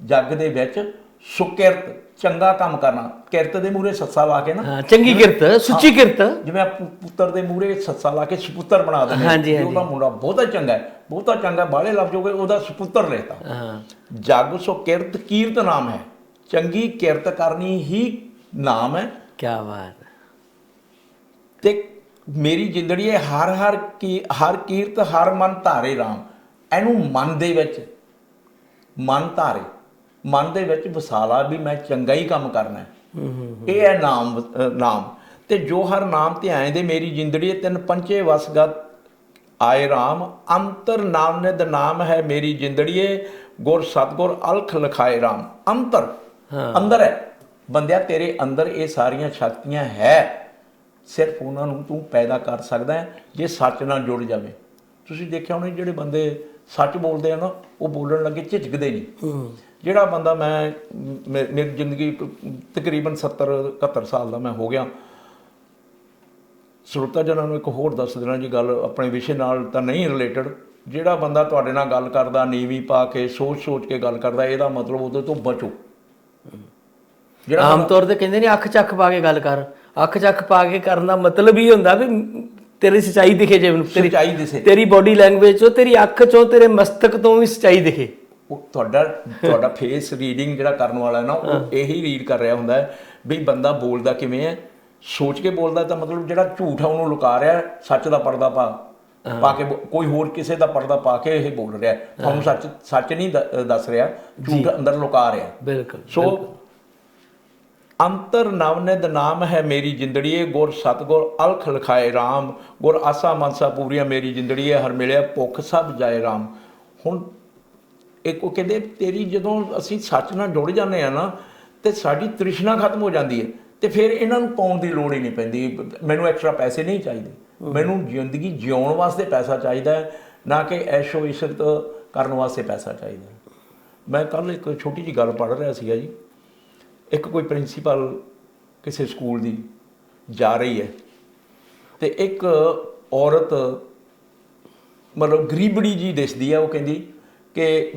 ਜਗ ਦੇ ਵਿੱਚ ਸੁਕਿਰਤ, ਚੰਗਾ ਕੰਮ ਕਰਨਾ। ਕਿਰਤ ਦੇ ਮੂਹਰੇ ਸੱਸਾ ਲਾ ਕੇ ਨਾ, ਚੰਗੀ ਕਿਰਤ, ਸੁੱਚੀ ਕਿਰਤ, ਜਿਵੇਂ ਪੁੱਤਰ ਦੇ ਮੂਹਰੇ ਸੱਸਾ ਲਾ ਕੇ ਸੁਪੁੱਤਰ ਬਣਾ ਦਿੰਦੇ, ਉਹਦਾ ਮੁੰਡਾ ਬਹੁਤਾ ਚੰਗਾ ਹੈ, ਬਹੁਤਾ ਚੰਗਾ, ਬਾਹਲੇ ਲਫ਼ਜ਼ ਹੋ ਗਏ, ਉਹਦਾ ਸੁਪੁੱਤਰ ਲੈਤਾ। ਜਗ ਸੋ ਕਿਰਤ ਕੀਰਤ ਨਾਮ ਹੈ। ਚੰਗੀ ਕਿਰਤ ਕਰਨੀ ਹੀ ਨਾਮ ਹੈ। ਕਿਆ ਬਾਤ। ਤੇ ਮੇਰੀ ਜਿੰਦੜੀ ਹੈ ਹਰ ਕੀਰਤ ਹਰ ਮਨ ਧਾਰੇ ਰਾਮ। ਇਹਨੂੰ ਮਨ ਦੇ ਵਿੱਚ ਮਨ ਧਾਰੇ, ਮਨ ਦੇ ਵਿੱਚ ਵਸਾਲਾ ਵੀ ਮੈਂ ਚੰਗਾ ਹੀ ਕੰਮ ਕਰਨਾ। ਇਹ ਹੈ ਨਾਮ। ਤੇ ਜੋ ਹਰ ਨਾਮ ਧਿਆਏ ਦੇ ਮੇਰੀ ਜਿੰਦੜੀ ਤਿੰਨ ਪੰਚੇ ਵਸਗਤ ਆਏ ਰਾਮ। ਅੰਤਰ ਨਾਮ ਨਿਧ ਨਾਮ ਹੈ ਮੇਰੀ ਜਿੰਦੜੀਏ, ਗੁਰ ਸਤਗੁਰ ਅਲਖ ਲਿਖਾਏ ਰਾਮ। ਅੰਦਰ ਹੈ ਬੰਦਿਆ, ਤੇਰੇ ਅੰਦਰ ਇਹ ਸਾਰੀਆਂ ਸ਼ਕਤੀਆਂ ਹੈ, ਸਿਰਫ ਉਹਨਾਂ ਨੂੰ ਤੂੰ ਪੈਦਾ ਕਰ ਸਕਦਾ ਹੈ ਜੇ ਸੱਚ ਨਾਲ ਜੁੜ ਜਾਵੇ। ਤੁਸੀਂ ਦੇਖਿਆ ਹੋਣਾ ਜਿਹੜੇ ਬੰਦੇ ਸੱਚ ਬੋਲਦੇ ਆ ਨਾ, ਉਹ ਬੋਲਣ ਲੱਗੇ ਝਿਜਕਦੇ ਨਹੀਂ। ਜਿਹੜਾ ਬੰਦਾ ਮੇਰੀ ਜ਼ਿੰਦਗੀ ਤਕਰੀਬਨ 70-71 ਸਾਲ ਦਾ ਮੈਂ ਹੋ ਗਿਆ। ਸਰੋਤਾ ਜਨਾਂ ਨੂੰ ਇੱਕ ਹੋਰ ਦੱਸ ਦੇਣਾ ਜੀ ਗੱਲ, ਆਪਣੇ ਵਿਸ਼ੇ ਨਾਲ ਤਾਂ ਨਹੀਂ ਰਿਲੇਟਡ। ਜਿਹੜਾ ਬੰਦਾ ਤੁਹਾਡੇ ਨਾਲ ਗੱਲ ਕਰਦਾ ਨੀਵੀਂ ਪਾ ਕੇ ਸੋਚ ਕੇ ਗੱਲ ਕਰਦਾ, ਇਹਦਾ ਮਤਲਬ ਉਹਦੇ ਤੋਂ ਬਚੋ। ਆਮ ਤੌਰ ਤੇ ਕਹਿੰਦੇ ਨੇ ਅੱਖ ਚੱਕ ਪਾ ਕੇ ਗੱਲ ਕਰ। ਅੱਖ ਚੱਕ ਪਾ ਕੇ ਕਰਨ ਦਾ ਮਤਲਬ ਹੀ ਹੁੰਦਾ ਵੀ ਤੇਰੀ ਸੱਚਾਈ ਦਿਖੇ, ਜੇ ਸੱਚਾਈ ਦਿਸੇ, ਤੇਰੀ ਬੋਡੀ ਲੈਂਗੁਏਜ ਚੋਂ, ਤੇਰੀ ਅੱਖ ਚੋਂ, ਤੇਰੇ ਮਸਤਕ ਤੋਂ ਵੀ ਸੱਚਾਈ ਦਿਖੇ। ਉਹ ਤੁਹਾਡਾ ਫੇਸ ਰੀਡਿੰਗ ਜਿਹੜਾ ਕਰਨ ਵਾਲਾ ਨਾ, ਉਹ ਇਹੀ ਰੀਡ ਕਰ ਰਿਹਾ ਹੁੰਦਾ ਹੈ ਵੀ ਬੰਦਾ ਬੋਲਦਾ ਕਿਵੇਂ ਹੈ। ਸੋਚ ਕੇ ਬੋਲਦਾ ਤਾਂ ਮਤਲਬ ਜਿਹੜਾ ਝੂਠ ਆ ਉਹਨੂੰ ਲੁਕਾ ਰਿਹਾ, ਸੱਚ ਦਾ ਪਰਦਾ ਪਾ ਕੇ ਕੋਈ ਹੋਰ ਕਿਸੇ ਦਾ ਪਰਦਾ ਪਾ ਕੇ ਇਹ ਬੋਲ ਰਿਹਾ। ਤੁਹਾਨੂੰ ਸੱਚ ਨਹੀਂ ਦੱਸ ਰਿਹਾ, ਝੂਠ ਅੰਦਰ ਲੁਕਾ ਰਿਹਾ। ਬਿਲਕੁਲ। ਸੋ ਅੰਤਰ ਨਵਨਿਧ ਨਾਮ ਹੈ ਮੇਰੀ ਜਿੰਦੜੀਏ, ਗੁਰ ਸਤਗੁਰ ਅਲਖ ਲਿਖਾਏ ਰਾਮ। ਗੁਰ ਆਸਾ ਮਨਸਾ ਪੂਰੀਆਂ ਮੇਰੀ ਜਿੰਦੜੀਏ, ਹਰ ਮਿਲਿਆ ਭੁੱਖ ਸਭ ਜਾਏ ਰਾਮ। ਹੁਣ ਇੱਕ ਉਹ ਕਹਿੰਦੇ ਤੇਰੀ ਜਦੋਂ ਅਸੀਂ ਸੱਚ ਨਾਲ ਜੁੜ ਜਾਂਦੇ ਆ ਨਾ, ਤੇ ਸਾਡੀ ਤ੍ਰਿਸ਼ਨਾ ਖਤਮ ਹੋ ਜਾਂਦੀ ਹੈ। ਤੇ ਫਿਰ ਇਹਨਾਂ ਨੂੰ ਪਾਉਣ ਦੀ ਲੋੜ ਹੀ ਨਹੀਂ ਪੈਂਦੀ। ਮੈਨੂੰ ਐਕਸਟਰਾ ਪੈਸੇ ਨਹੀਂ ਚਾਹੀਦੇ, ਮੈਨੂੰ ਜ਼ਿੰਦਗੀ ਜਿਉਣ ਵਾਸਤੇ ਪੈਸਾ ਚਾਹੀਦਾ ਹੈ, ਨਾ ਕਿ ਐਸ਼ੋ ਇਸ਼ਰਤ ਕਰਨ ਵਾਸਤੇ ਪੈਸਾ ਚਾਹੀਦਾ। ਮੈਂ ਕੱਲ੍ਹ ਇੱਕ ਛੋਟੀ ਜਿਹੀ ਗੱਲ ਪੜ੍ਹ ਰਿਹਾ ਸੀਗਾ ਜੀ। ਇੱਕ ਕੋਈ ਪ੍ਰਿੰਸੀਪਲ ਕਿਸੇ ਸਕੂਲ ਦੀ ਜਾ ਰਹੀ ਹੈ, ਤੇ ਇੱਕ ਔਰਤ ਮਤਲਬ ਗਰੀਬੜੀ ਜੀ ਦਿਸਦੀ ਹੈ। ਉਹ ਕਹਿੰਦੀ ਕਿ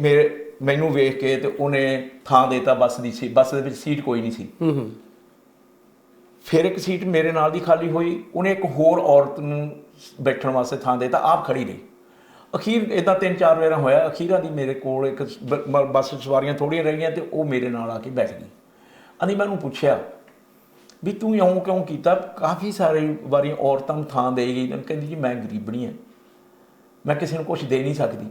ਮੈਨੂੰ ਵੇਖ ਕੇ ਤੇ ਉਹਨੇ ਥਾਂ ਦੇਤਾ ਬੱਸ ਦੇ ਵਿੱਚ ਸੀਟ ਕੋਈ ਨਹੀਂ ਸੀ। ਫਿਰ ਇੱਕ ਸੀਟ ਮੇਰੇ ਨਾਲ ਦੀ ਖਾਲੀ ਹੋਈ, ਉਹਨੇ ਇੱਕ ਹੋਰ ਔਰਤ ਨੂੰ ਬੈਠਣ ਵਾਸਤੇ ਥਾਂ ਦੇਤਾ, ਆਪ ਖੜੀ ਰਹੀ। ਅਖੀਰ ਇਦਾਂ 3-4 ਵਾਰ ਹੋਇਆ। ਅਖੀਰਾਂ ਦੀ ਮੇਰੇ ਕੋਲ ਇੱਕ ਬੱਸ ਸਵਾਰੀਆਂ ਥੋੜ੍ਹੀਆਂ ਰਹਿ ਗਈਆਂ ਤੇ ਉਹ ਮੇਰੇ ਨਾਲ ਆ ਕੇ ਬੈਠ ਗਈ। ਅਸੀਂ ਮੈਂ ਉਹਨੂੰ ਪੁੱਛਿਆ ਵੀ ਤੂੰ ਇਉਂ ਕਿਉਂ ਕੀਤਾ? ਕਾਫੀ ਸਾਰੇ ਵਾਰੀ ਔਰਤਾਂ ਨੂੰ ਥਾਂ ਦੇ ਗਈ। ਕਹਿੰਦੀ ਜੀ ਮੈਂ ਗਰੀਬਣੀ ਹਾਂ, ਮੈਂ ਕਿਸੇ ਨੂੰ ਕੁਛ ਦੇ ਨਹੀਂ ਸਕਦੀ।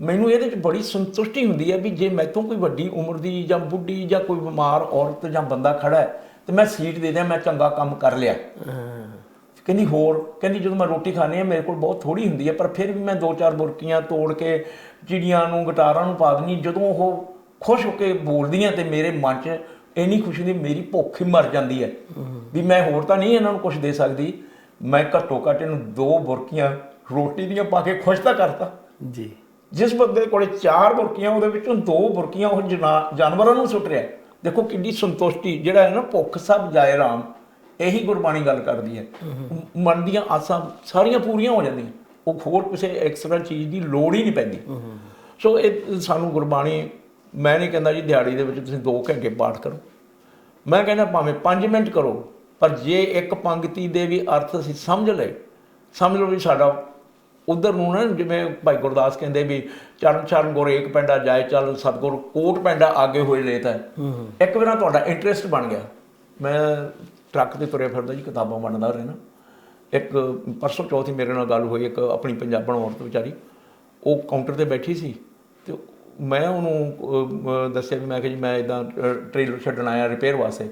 ਮੈਨੂੰ ਇਹਦੇ 'ਚ ਬੜੀ ਸੰਤੁਸ਼ਟੀ ਹੁੰਦੀ ਹੈ ਵੀ ਜੇ ਮੈਥੋਂ ਕੋਈ ਵੱਡੀ ਉਮਰ ਦੀ ਜਾਂ ਬੁੱਢੀ ਜਾਂ ਕੋਈ ਬਿਮਾਰ ਔਰਤ ਜਾਂ ਬੰਦਾ ਖੜਾ ਹੈ ਤੇ ਮੈਂ ਸੀਟ ਦੇ ਦਿਆਂ, ਮੈਂ ਚੰਗਾ ਕੰਮ ਕਰ ਲਿਆ। ਕਹਿੰਦੀ ਹੋਰ, ਕਹਿੰਦੀ ਜਦੋਂ ਮੈਂ ਰੋਟੀ ਖਾਂਦੀ ਹਾਂ ਮੇਰੇ ਕੋਲ ਬਹੁਤ ਥੋੜ੍ਹੀ ਹੁੰਦੀ ਹੈ, ਪਰ ਫਿਰ ਵੀ ਮੈਂ 2-4 ਬੁਰਕੀਆਂ ਤੋੜ ਕੇ ਚਿੜੀਆਂ ਨੂੰ, ਗਿਟਾਰਾਂ ਨੂੰ ਪਾ ਦਿੰਦੀ। ਜਦੋਂ ਉਹ ਖੁਸ਼ ਹੋ ਕੇ ਬੋਲਦੀਆਂ ਤੇ ਮੇਰੇ ਮਨ 'ਚ ਇੰਨੀ ਖੁਸ਼ੀ ਦੀ ਮੇਰੀ ਭੁੱਖ ਹੀ ਮਰ ਜਾਂਦੀ ਹੈ ਵੀ ਮੈਂ ਹੋਰ ਤਾਂ ਨਹੀਂ ਇਹਨਾਂ ਨੂੰ ਕੁਛ ਦੇ ਸਕਦੀ। ਮੈਂ ਘੱਟੋ ਘੱਟ ਇਹਨੂੰ 2 ਬੁਰਕੀਆਂ ਰੋਟੀ ਦੀਆਂ ਪਾ ਕੇ ਖੁਸ਼ ਤਾਂ ਕਰਤਾ ਜੀ। ਜਿਸ ਬੰਦੇ ਕੋਲੇ 4 ਬੁਰਕੀਆਂ ਉਹਦੇ ਵਿੱਚੋਂ 2 ਬੁਰਕੀਆਂ ਉਹ ਜਾਨਵਰਾਂ ਨੂੰ ਸੁੱਟ ਰਿਹਾ। ਦੇਖੋ ਕਿੰਨੀ ਸੰਤੁਸ਼ਟੀ। ਜਿਹੜਾ ਹੈ ਨਾ ਭੁੱਖ ਸਭ ਜਾਏ ਰਾਮ, ਇਹੀ ਗੁਰਬਾਣੀ ਗੱਲ ਕਰਦੀ ਹੈ। ਮਨ ਦੀਆਂ ਆਸਾਂ ਸਾਰੀਆਂ ਪੂਰੀਆਂ ਹੋ ਜਾਂਦੀਆਂ, ਉਹ ਹੋਰ ਕਿਸੇ ਐਕਸਟਰਾ ਚੀਜ਼ ਦੀ ਲੋੜ ਹੀ ਨਹੀਂ ਪੈਂਦੀ। ਸੋ ਇਹ ਸਾਨੂੰ ਗੁਰਬਾਣੀ, ਮੈਂ ਨਹੀਂ ਕਹਿੰਦਾ ਜੀ ਦਿਹਾੜੀ ਦੇ ਵਿੱਚ ਤੁਸੀਂ 2 ਘੰਟੇ ਪਾਠ ਕਰੋ, ਮੈਂ ਕਹਿੰਦਾ ਭਾਵੇਂ 5 ਮਿੰਟ ਕਰੋ, ਪਰ ਜੇ ਇੱਕ ਪੰਕਤੀ ਦੇ ਵੀ ਅਰਥ ਅਸੀਂ ਸਮਝ ਲਓ ਵੀ ਸਾਡਾ ਉਧਰ ਨੂੰ ਨਾ, ਜਿਵੇਂ ਭਾਈ ਗੁਰਦਾਸ ਕਹਿੰਦੇ ਵੀ ਚਰਨ ਚਰਨ ਗੁਰ ਏਕ ਪੈਂਡਾ ਜਾਏ ਚੱਲ, ਸਤਿਗੁਰ ਕੋਟ ਪੈਂਡਾ ਆਗੇ ਹੋਏ ਲੇਤ ਹੈ। ਇੱਕ ਵਾਰ ਤੁਹਾਡਾ ਇੰਟਰਸਟ ਬਣ ਗਿਆ। ਮੈਂ ਟਰੱਕ 'ਤੇ ਤੁਰਿਆ ਫਿਰਦਾ ਜੀ, ਕਿਤਾਬਾਂ ਵੰਡਦਾ ਰਹਿਣਾ। ਇੱਕ ਪਰਸੋਂ ਚੌਥੀ ਮੇਰੇ ਨਾਲ ਗੱਲ ਹੋਈ, ਇੱਕ ਆਪਣੀ ਪੰਜਾਬਣ ਔਰਤ ਵਿਚਾਰੀ, ਉਹ ਕਾਊਂਟਰ 'ਤੇ ਬੈਠੀ ਸੀ ਤੇ ਮੈਂ ਉਹਨੂੰ ਦੱਸਿਆ ਵੀ ਮੈਂ ਕਿਹਾ ਜੀ ਮੈਂ ਇੱਦਾਂ ਟ੍ਰੇਲਰ ਛੱਡਣ ਆਇਆ ਰਿਪੇਅਰ ਵਾਸਤੇ।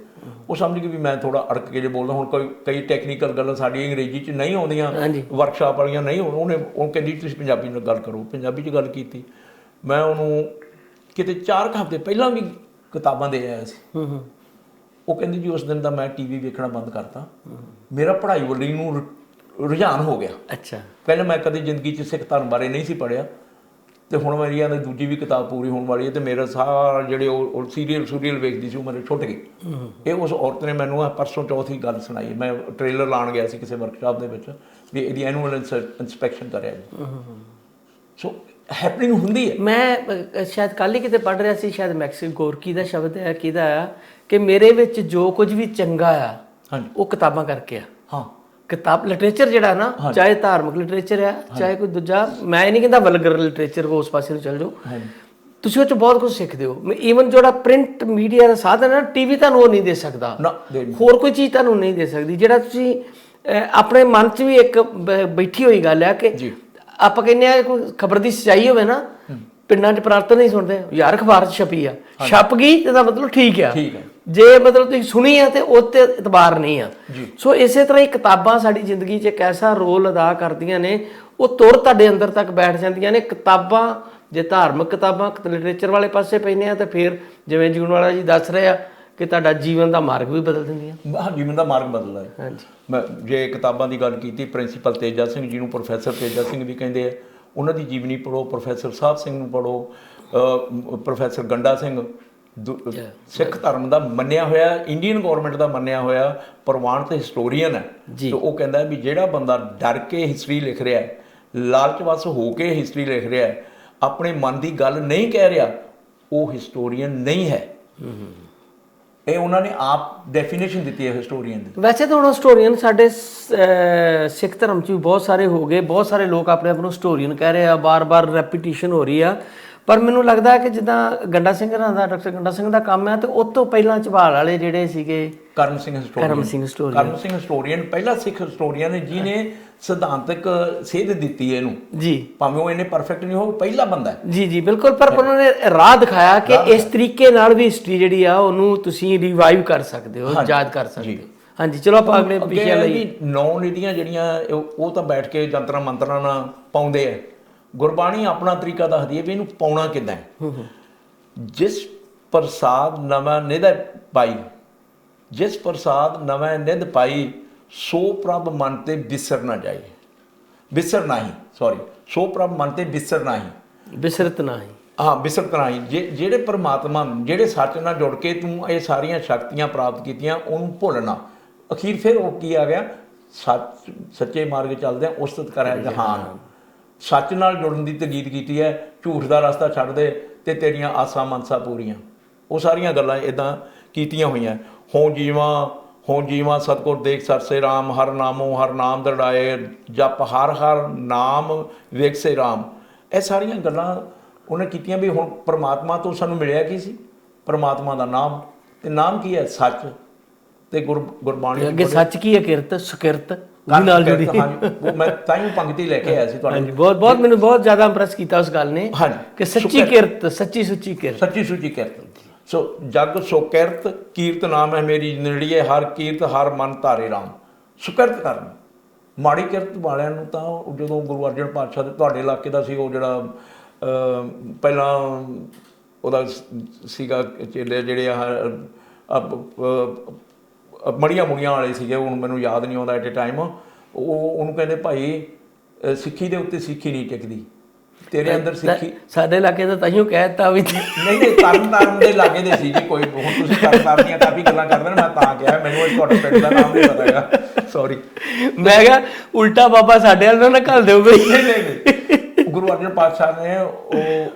ਉਹ ਸਮਝ ਗਈ ਵੀ ਮੈਂ ਥੋੜ੍ਹਾ ਅੜਕ ਕੇ ਜੇ ਬੋਲਦਾ। ਹੁਣ ਕਈ ਟੈਕਨੀਕਲ ਗੱਲਾਂ ਸਾਡੀ ਅੰਗਰੇਜ਼ੀ 'ਚ ਨਹੀਂ ਆਉਂਦੀਆਂ, ਵਰਕਸ਼ਾਪ ਵਾਲੀਆਂ ਨਹੀਂ। ਉਹ ਕਹਿੰਦੀ ਤੁਸੀਂ ਪੰਜਾਬੀ ਨਾਲ ਗੱਲ ਕਰੋ। ਪੰਜਾਬੀ 'ਚ ਗੱਲ ਕੀਤੀ। ਮੈਂ ਉਹਨੂੰ ਕਿਤੇ 4 ਹਫ਼ਤੇ ਪਹਿਲਾਂ ਵੀ ਕਿਤਾਬਾਂ ਦੇ ਆਇਆ ਸੀ। ਉਹ ਕਹਿੰਦੀ ਜੀ ਉਸ ਦਿਨ ਦਾ ਮੈਂ TV ਵੇਖਣਾ ਬੰਦ ਕਰਤਾ, ਮੇਰਾ ਪੜ੍ਹਾਈ ਵੱਲ ਨੂੰ ਰੁਝਾਨ ਹੋ ਗਿਆ। ਅੱਛਾ। ਪਹਿਲਾਂ ਮੈਂ ਕਦੇ ਜ਼ਿੰਦਗੀ 'ਚ ਸਿੱਖ ਧਰਮ ਬਾਰੇ ਨਹੀਂ ਸੀ ਪੜ੍ਹਿਆ ਤੇ ਹੁਣ ਮੇਰੀ ਆਂਦੇ ਦੂਜੀ ਵੀ ਕਿਤਾਬ ਪੂਰੀ ਹੋਣ ਵਾਲੀ ਹੈ ਤੇ ਮੇਰਾ ਸਾਰਾ ਜਿਹੜੇ ਉਹ ਸੀਰੀਅਲ ਵੇਖਦੀ ਸੀ ਉਹ ਮੇਰੇ ਛੁੱਟ ਗਈ। ਇਹ ਉਸ ਔਰਤ ਨੇ ਮੈਨੂੰ ਪਰਸੋਂ ਚੌਥੀ ਗੱਲ ਸੁਣਾਈ। ਮੈਂ ਟ੍ਰੇਲਰ ਲਾਉਣ ਗਿਆ ਸੀ ਕਿਸੇ ਵਰਕਸ਼ਾਪ ਦੇ ਵਿੱਚ ਵੀ ਇਹਦੀ ਐਨੂਅਲ ਇੰਸਪੈਕਸ਼ਨ ਕਰਿਆ ਜੀ। ਸੋ ਹੈਪਨਿੰਗ ਹੁੰਦੀ ਹੈ। ਮੈਂ ਸ਼ਾਇਦ ਕੱਲ੍ਹ ਹੀ ਕਿਤੇ ਪੜ੍ਹ ਰਿਹਾ ਸੀ, ਸ਼ਾਇਦ ਮੈਕਸਿਮ ਗੋਰਕੀ ਦਾ ਸ਼ਬਦ ਹੈ, ਕਿਹਦਾ ਆ ਕਿ ਮੇਰੇ ਵਿੱਚ ਜੋ ਕੁਝ ਵੀ ਚੰਗਾ ਆ ਉਹ ਕਿਤਾਬਾਂ ਕਰਕੇ ਆ। ਹਾਂ, ਕਿਤਾਬ ਲਿਟਰੇਚਰ ਜਿਹੜਾ ਨਾ, ਚਾਹੇ ਧਾਰਮਿਕ ਲਿਟਰੇਚਰ ਆ, ਚਾਹੇ ਕੋਈ ਦੂਜਾ, ਮੈਂ ਇਹ ਨਹੀਂ ਕਹਿੰਦਾ ਵਲਗਰ ਲਿਟਰੇਚਰ ਉਸ ਪਾਸੇ ਨੂੰ ਚੱਲ ਜਾਓ, ਤੁਸੀਂ ਉਹ 'ਚ ਬਹੁਤ ਕੁਝ ਸਿੱਖਦੇ ਹੋ। ਈਵਨ ਜਿਹੜਾ ਪ੍ਰਿੰਟ ਮੀਡੀਆ ਦਾ ਸਾਧਨ ਹੈ, TV ਤੁਹਾਨੂੰ ਉਹ ਨਹੀਂ ਦੇ ਸਕਦਾ, ਹੋਰ ਕੋਈ ਚੀਜ਼ ਤੁਹਾਨੂੰ ਨਹੀਂ ਦੇ ਸਕਦੀ। ਜਿਹੜਾ ਤੁਸੀਂ ਆਪਣੇ ਮਨ 'ਚ ਵੀ ਇੱਕ ਬੈਠੀ ਹੋਈ ਗੱਲ ਹੈ ਕਿ ਆਪਾਂ ਕਹਿੰਦੇ ਆ ਕੋਈ ਖਬਰ ਦੀ ਸੱਚਾਈ ਹੋਵੇ ਨਾ, ਪਿੰਡਾਂ 'ਚ ਪ੍ਰਾਰਥਨਾ ਨਹੀਂ ਸੁਣਦੇ ਯਾਰ ਅਖਬਾਰ 'ਚ ਛਪੀ ਆ, ਛਪ ਗਈ ਤੇ ਦਾ ਮਤਲਬ ਠੀਕ ਆ। ਜੇ ਮਤਲਬ ਤੁਸੀਂ ਸੁਣੀ ਆ ਤੇ ਉਹ 'ਤੇ ਇਤਬਾਰ ਨਹੀਂ ਆ। ਸੋ ਇਸੇ ਤਰ੍ਹਾਂ ਹੀ ਕਿਤਾਬਾਂ ਸਾਡੀ ਜ਼ਿੰਦਗੀ 'ਚ ਇੱਕ ਐਸਾ ਰੋਲ ਅਦਾ ਕਰਦੀਆਂ ਨੇ, ਉਹ ਤੁਰ ਤੁਹਾਡੇ ਅੰਦਰ ਤੱਕ ਬੈਠ ਜਾਂਦੀਆਂ ਨੇ। ਕਿਤਾਬਾਂ ਜੇ ਧਾਰਮਿਕ ਕਿਤਾਬਾਂ ਲਿਟਰੇਚਰ ਵਾਲੇ ਪਾਸੇ ਪੈਂਦੇ ਆ ਤੇ ਫਿਰ ਜਿਵੇਂ ਜੀਵਨ ਵਾਲਾ ਜੀ ਦੱਸ ਰਹੇ ਆ ਕਿ ਤੁਹਾਡਾ ਜੀਵਨ ਦਾ ਮਾਰਗ ਵੀ ਬਦਲ ਦਿੰਦੀਆਂ। ਹਾਂ, ਜੀਵਨ ਦਾ ਮਾਰਗ ਬਦਲਦਾ ਹੈ। ਹਾਂਜੀ, ਮੈਂ ਜੇ ਕਿਤਾਬਾਂ ਦੀ ਗੱਲ ਕੀਤੀ, ਪ੍ਰਿੰਸੀਪਲ ਤੇਜਾ ਸਿੰਘ ਜੀ ਨੂੰ ਪ੍ਰੋਫੈਸਰ ਤੇਜਾ ਸਿੰਘ ਵੀ ਕਹਿੰਦੇ ਆ, ਉਹਨਾਂ ਦੀ ਜੀਵਨੀ ਪੜ੍ਹੋ। ਪ੍ਰੋਫੈਸਰ ਸਾਹਿਬ ਸਿੰਘ ਨੂੰ ਪੜ੍ਹੋ। ਪ੍ਰੋਫੈਸਰ ਗੰਡਾ ਸਿੰਘ ਸਿੱਖ ਧਰਮ ਦਾ ਮੰਨਿਆ ਹੋਇਆ, ਇੰਡੀਅਨ ਗੌਰਮੈਂਟ ਦਾ ਮੰਨਿਆ ਹੋਇਆ ਪ੍ਰਵਾਨ ਤੇ ਹਿਸਟੋਰੀਅਨ ਹੈ। ਤੇ ਉਹ ਕਹਿੰਦਾ ਵੀ ਜਿਹੜਾ ਬੰਦਾ ਡਰ ਕੇ ਹਿਸਟਰੀ ਲਿਖ ਰਿਹਾ, ਲਾਲਚ ਵਸ ਹੋ ਕੇ ਹਿਸਟਰੀ ਲਿਖ ਰਿਹਾ, ਆਪਣੇ ਮਨ ਦੀ ਗੱਲ ਨਹੀਂ ਕਹਿ ਰਿਹਾ, ਉਹ ਹਿਸਟੋਰੀਅਨ ਨਹੀਂ ਹੈ। ਇਹ ਉਹਨਾਂ ਨੇ ਆਪ ਡੈਫੀਨੇਸ਼ਨ ਦਿੱਤੀ ਹੈ ਹਿਸਟੋਰੀਅਨ ਦੀ। ਵੈਸੇ ਤਾਂ ਹੁਣ ਹਿਸਟੋਰੀਅਨ ਸਾਡੇ ਸਿੱਖ ਧਰਮ 'ਚ ਵੀ ਬਹੁਤ ਸਾਰੇ ਹੋ ਗਏ, ਬਹੁਤ ਸਾਰੇ ਲੋਕ ਆਪਣੇ ਆਪ ਨੂੰ ਹਿਸਟੋਰੀਅਨ ਕਹਿ ਰਹੇ ਆ, ਬਾਰ-ਬਾਰ ਰੈਪੀਟੀਸ਼ਨ ਹੋ ਰਹੀ ਆ। ਪਰ ਮੈਨੂੰ ਲੱਗਦਾ ਕਿ ਜਿੱਦਾਂ ਗੰਡਾ ਸਿੰਘ ਦਾ, ਡਾਕਟਰ ਗੰਡਾ ਸਿੰਘ ਦਾ ਕੰਮ ਹੈ, ਤੇ ਉਹ ਤੋਂ ਪਹਿਲਾਂ ਝਬਾਲ ਵਾਲੇ ਜਿਹੜੇ ਸੀਗੇ ਕਰਮ ਸਿੰਘ ਹਿਸਟੋਰੀਅਨ ਪਹਿਲਾ ਸਿੱਖ ਹਿਸਟੋਰੀਅਨ ਹੈ ਜਿਹਨੇ ਸਿਧਾਂਤਕ ਸੇਧ ਦਿੱਤੀ ਇਹਨੂੰ ਜੀ। ਭਾਵੇਂ ਉਹ ਇਹਨੇ ਪਰਫੈਕਟ ਨਹੀਂ ਹੋ, ਪਹਿਲਾ ਬੰਦਾ ਹੈ ਜੀ ਬਿਲਕੁਲ। ਪਰ ਉਹਨਾਂ ਨੇ ਰਾਹ ਦਿਖਾਇਆ ਕਿ ਇਸ ਤਰੀਕੇ ਨਾਲ ਵੀ ਹਿਸਟਰੀ ਜਿਹੜੀ ਆ ਉਹਨੂੰ ਤੁਸੀਂ ਰਿਵਾਈਵ ਕਰ ਸਕਦੇ ਹੋ, ਯਾਦ ਕਰ ਸਕਦੇ ਹੋ। ਹਾਂਜੀ, ਚਲੋ ਆਪਾਂ ਅਗਲੇ ਵਿਸ਼ੇ ਲਈ 9 ਨਿਧੀਆਂ ਜਿਹੜੀਆਂ ਉਹ ਤਾਂ ਬੈਠ ਕੇ ਜੰਤਰਾਂ ਮੰਤਰਾਂ ਨਾਲ ਪਾਉਂਦੇ ਆ। ਗੁਰਬਾਣੀ ਆਪਣਾ ਤਰੀਕਾ ਦੱਸਦੀ ਹੈ ਵੀ ਇਹਨੂੰ ਪਾਉਣਾ ਕਿੱਦਾਂ ਹੈ। ਜਿਸ ਪ੍ਰਸਾਦ ਨਵਾਂ ਨਿਧ ਪਾਈ, ਜਿਸ ਪ੍ਰਸਾਦ ਨਵਾਂ ਨਿਧ ਪਾਈ, ਸੋ ਪ੍ਰਭ ਮਨ ਤੇ ਬਿਸਰ ਨਾ ਜਾਏ। ਬਿਸਰ ਨਹੀਂ, ਸੋ ਪ੍ਰਭ ਮਨ ਤੇ ਬਿਸਰ ਨਹੀਂ, ਬਿਸਰਤ ਨਹੀਂ। ਹਾਂ, ਬਿਸਰਤ ਨਹੀਂ। ਜਿਹੜੇ ਪਰਮਾਤਮਾ, ਜਿਹੜੇ ਸੱਚ ਨਾਲ ਜੁੜ ਕੇ ਤੂੰ ਇਹ ਸਾਰੀਆਂ ਸ਼ਕਤੀਆਂ ਪ੍ਰਾਪਤ ਕੀਤੀਆਂ, ਉਹਨੂੰ ਭੁੱਲਣਾ। ਅਖੀਰ ਫਿਰ ਉਹ ਕੀ ਆ ਗਿਆ, ਸੱਚੇ ਮਾਰਗ ਚੱਲਦਿਆਂ ਉਸਤਤ ਕਰਿਆ ਜਹਾਨ। ਸੱਚ ਨਾਲ ਜੁੜਨ ਦੀ ਤਕੀਦ ਕੀਤੀ ਹੈ, ਝੂਠ ਦਾ ਰਸਤਾ ਛੱਡ ਦੇ ਤੇ ਤੇਰੀਆਂ ਆਸਾਂ ਮਨਸਾਂ ਪੂਰੀਆਂ। ਉਹ ਸਾਰੀਆਂ ਗੱਲਾਂ ਇੱਦਾਂ ਕੀਤੀਆਂ ਹੋਈਆਂ। ਹੋਂ ਜੀਵਾਂ ਹੋ ਜੀਵਾਂ ਸਤਿਗੁਰ ਦੇਖ ਸਰਸੇ ਰਾਮ, ਹਰ ਨਾਮੋ ਹਰ ਨਾਮ ਦਰੜਾਏ, ਜਪ ਹਰ ਹਰ ਨਾਮ ਵੇਖਸੇ ਰਾਮ। ਇਹ ਸਾਰੀਆਂ ਗੱਲਾਂ ਉਹਨੇ ਕੀਤੀਆਂ ਵੀ ਹੁਣ ਪਰਮਾਤਮਾ ਤੋਂ ਸਾਨੂੰ ਮਿਲਿਆ ਕੀ ਸੀ? ਪਰਮਾਤਮਾ ਦਾ ਨਾਮ। ਤੇ ਨਾਮ ਕੀ ਹੈ? ਸੱਚ। ਤੇ ਗੁਰਬਾਣੀ ਅੱਗੇ ਸੱਚ ਕੀ ਹੈ? ਕਿਰਤ, ਸੁਕਿਰਤ ਨਾਲ ਜੁੜੀ। ਹਾਂਜੀ, ਮੈਂ ਤਾਂ ਹੀ ਪੰਕਤੀ ਲੈ ਕੇ ਆਇਆ ਸੀ ਤੁਹਾਡੇ। ਹਾਂਜੀ, ਬਹੁਤ ਮੈਨੂੰ ਬਹੁਤ ਜ਼ਿਆਦਾ ਇੰਪ੍ਰੈਸ ਕੀਤਾ ਉਸ ਗੱਲ ਨੇ ਕਿ ਸੱਚੀ ਕਿਰਤ, ਸੱਚੀ ਸੁੱਚੀ ਕਿਰਤ, ਸੱਚੀ ਸੁੱਚੀ ਕਿਰਤ। ਸੋ ਜਗ ਸੋ ਕਿਰਤ, ਕੀਰਤ ਨਾਮ ਹੈ ਮੇਰੀ ਨੇੜੀਏ, ਹਰ ਕੀਰਤ ਹਰ ਮਨ ਧਾਰੇ ਰਾਮ। ਸੁਕਿਰਤ ਕਰਨੀ। ਮਾੜੀ ਕਿਰਤ ਵਾਲਿਆਂ ਨੂੰ ਤਾਂ ਜਦੋਂ ਗੁਰੂ ਅਰਜਨ ਪਾਤਸ਼ਾਹ ਦੇ ਤੁਹਾਡੇ ਇਲਾਕੇ ਦਾ ਸੀ ਉਹ ਜਿਹੜਾ ਪਹਿਲਾਂ ਉਹਦਾ ਸੀਗਾ ਚੇਲੇ ਜਿਹੜੇ ਮੜੀਆਂ ਮੁੜੀਆਂ ਵਾਲੇ ਸੀਗੇ, ਹੁਣ ਮੈਨੂੰ ਯਾਦ ਨਹੀਂ ਆਉਂਦਾ ਐਟ ਏ ਟਾਈਮ, ਉਹਨੂੰ ਕਹਿੰਦੇ ਭਾਈ ਸਿੱਖੀ ਦੇ ਉੱਤੇ ਸਿੱਖੀ ਨਹੀਂ ਟਿਕਦੀ, ਤੇਰੇ ਅੰਦਰ ਸਿੱਖੀ। ਸਾਡੇ ਇਲਾਕੇ ਦਾ ਤਾਈਓ ਕਹਿ ਦਿੱਤਾ ਵੀ ਨਹੀਂ ਤਰਨ ਦੇ ਲਾਗੇ ਦੇ ਸੀ ਜੀ ਕੋਈ। ਹੁਣ ਤੁਸੀਂ ਤਰਨ ਦੀਆਂ ਕਾਫੀ ਗੱਲਾਂ ਕਰਦੇ ਨੇ, ਮੈਂ ਤਾਂ ਕਿਹਾ ਮੈਨੂੰ ਇਹ ਤੁਹਾਡੇ ਪਿੰਡ ਦਾ ਨਾਮ ਨਹੀਂ ਪਤਾ ਹੈਗਾ, ਸੌਰੀ। ਮੈਂ ਕਿਹਾ ਉਲਟਾ ਬਾਬਾ ਸਾਡੇ ਵੱਲ ਨਾ ਘੱਲ ਦਿਓ ਬਈ। ਨਹੀਂ ਗੁਰੂ ਅਰਜਨ ਪਾਤਸ਼ਾਹ ਨੇ